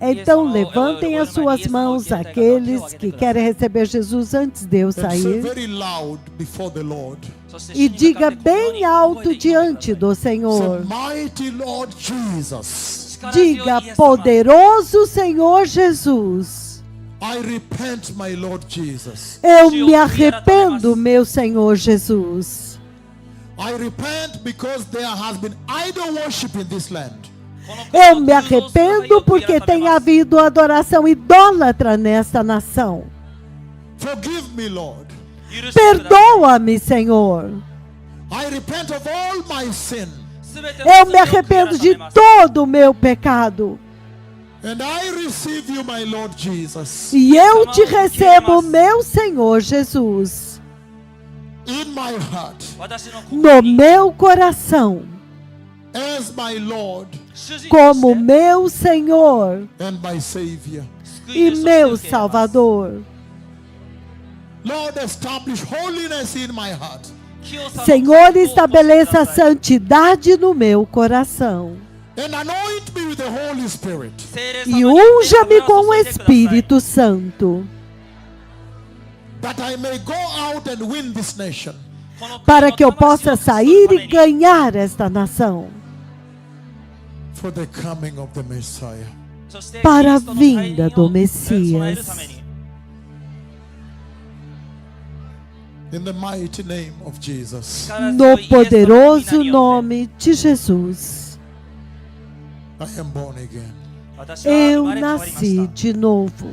Então levantem as suas mãos aqueles que querem receber Jesus antes de eu sair. E diga bem alto diante do Senhor. Diga: poderoso Senhor Jesus. Eu me arrependo, meu Senhor Jesus. Eu me arrependo porque tem havido adoração idólatra nesta nação. Perdoa-me, Senhor. Eu me arrependo de todo o meu pecado. E eu te recebo, meu Senhor Jesus, no meu coração, como meu Senhor e meu Salvador. Senhor, estabeleça a santidade no meu coração. E unja-me com o Espírito Santo, para que eu possa sair e ganhar esta nação, para a vinda do Messias. No poderoso nome de Jesus. Eu nasci de novo.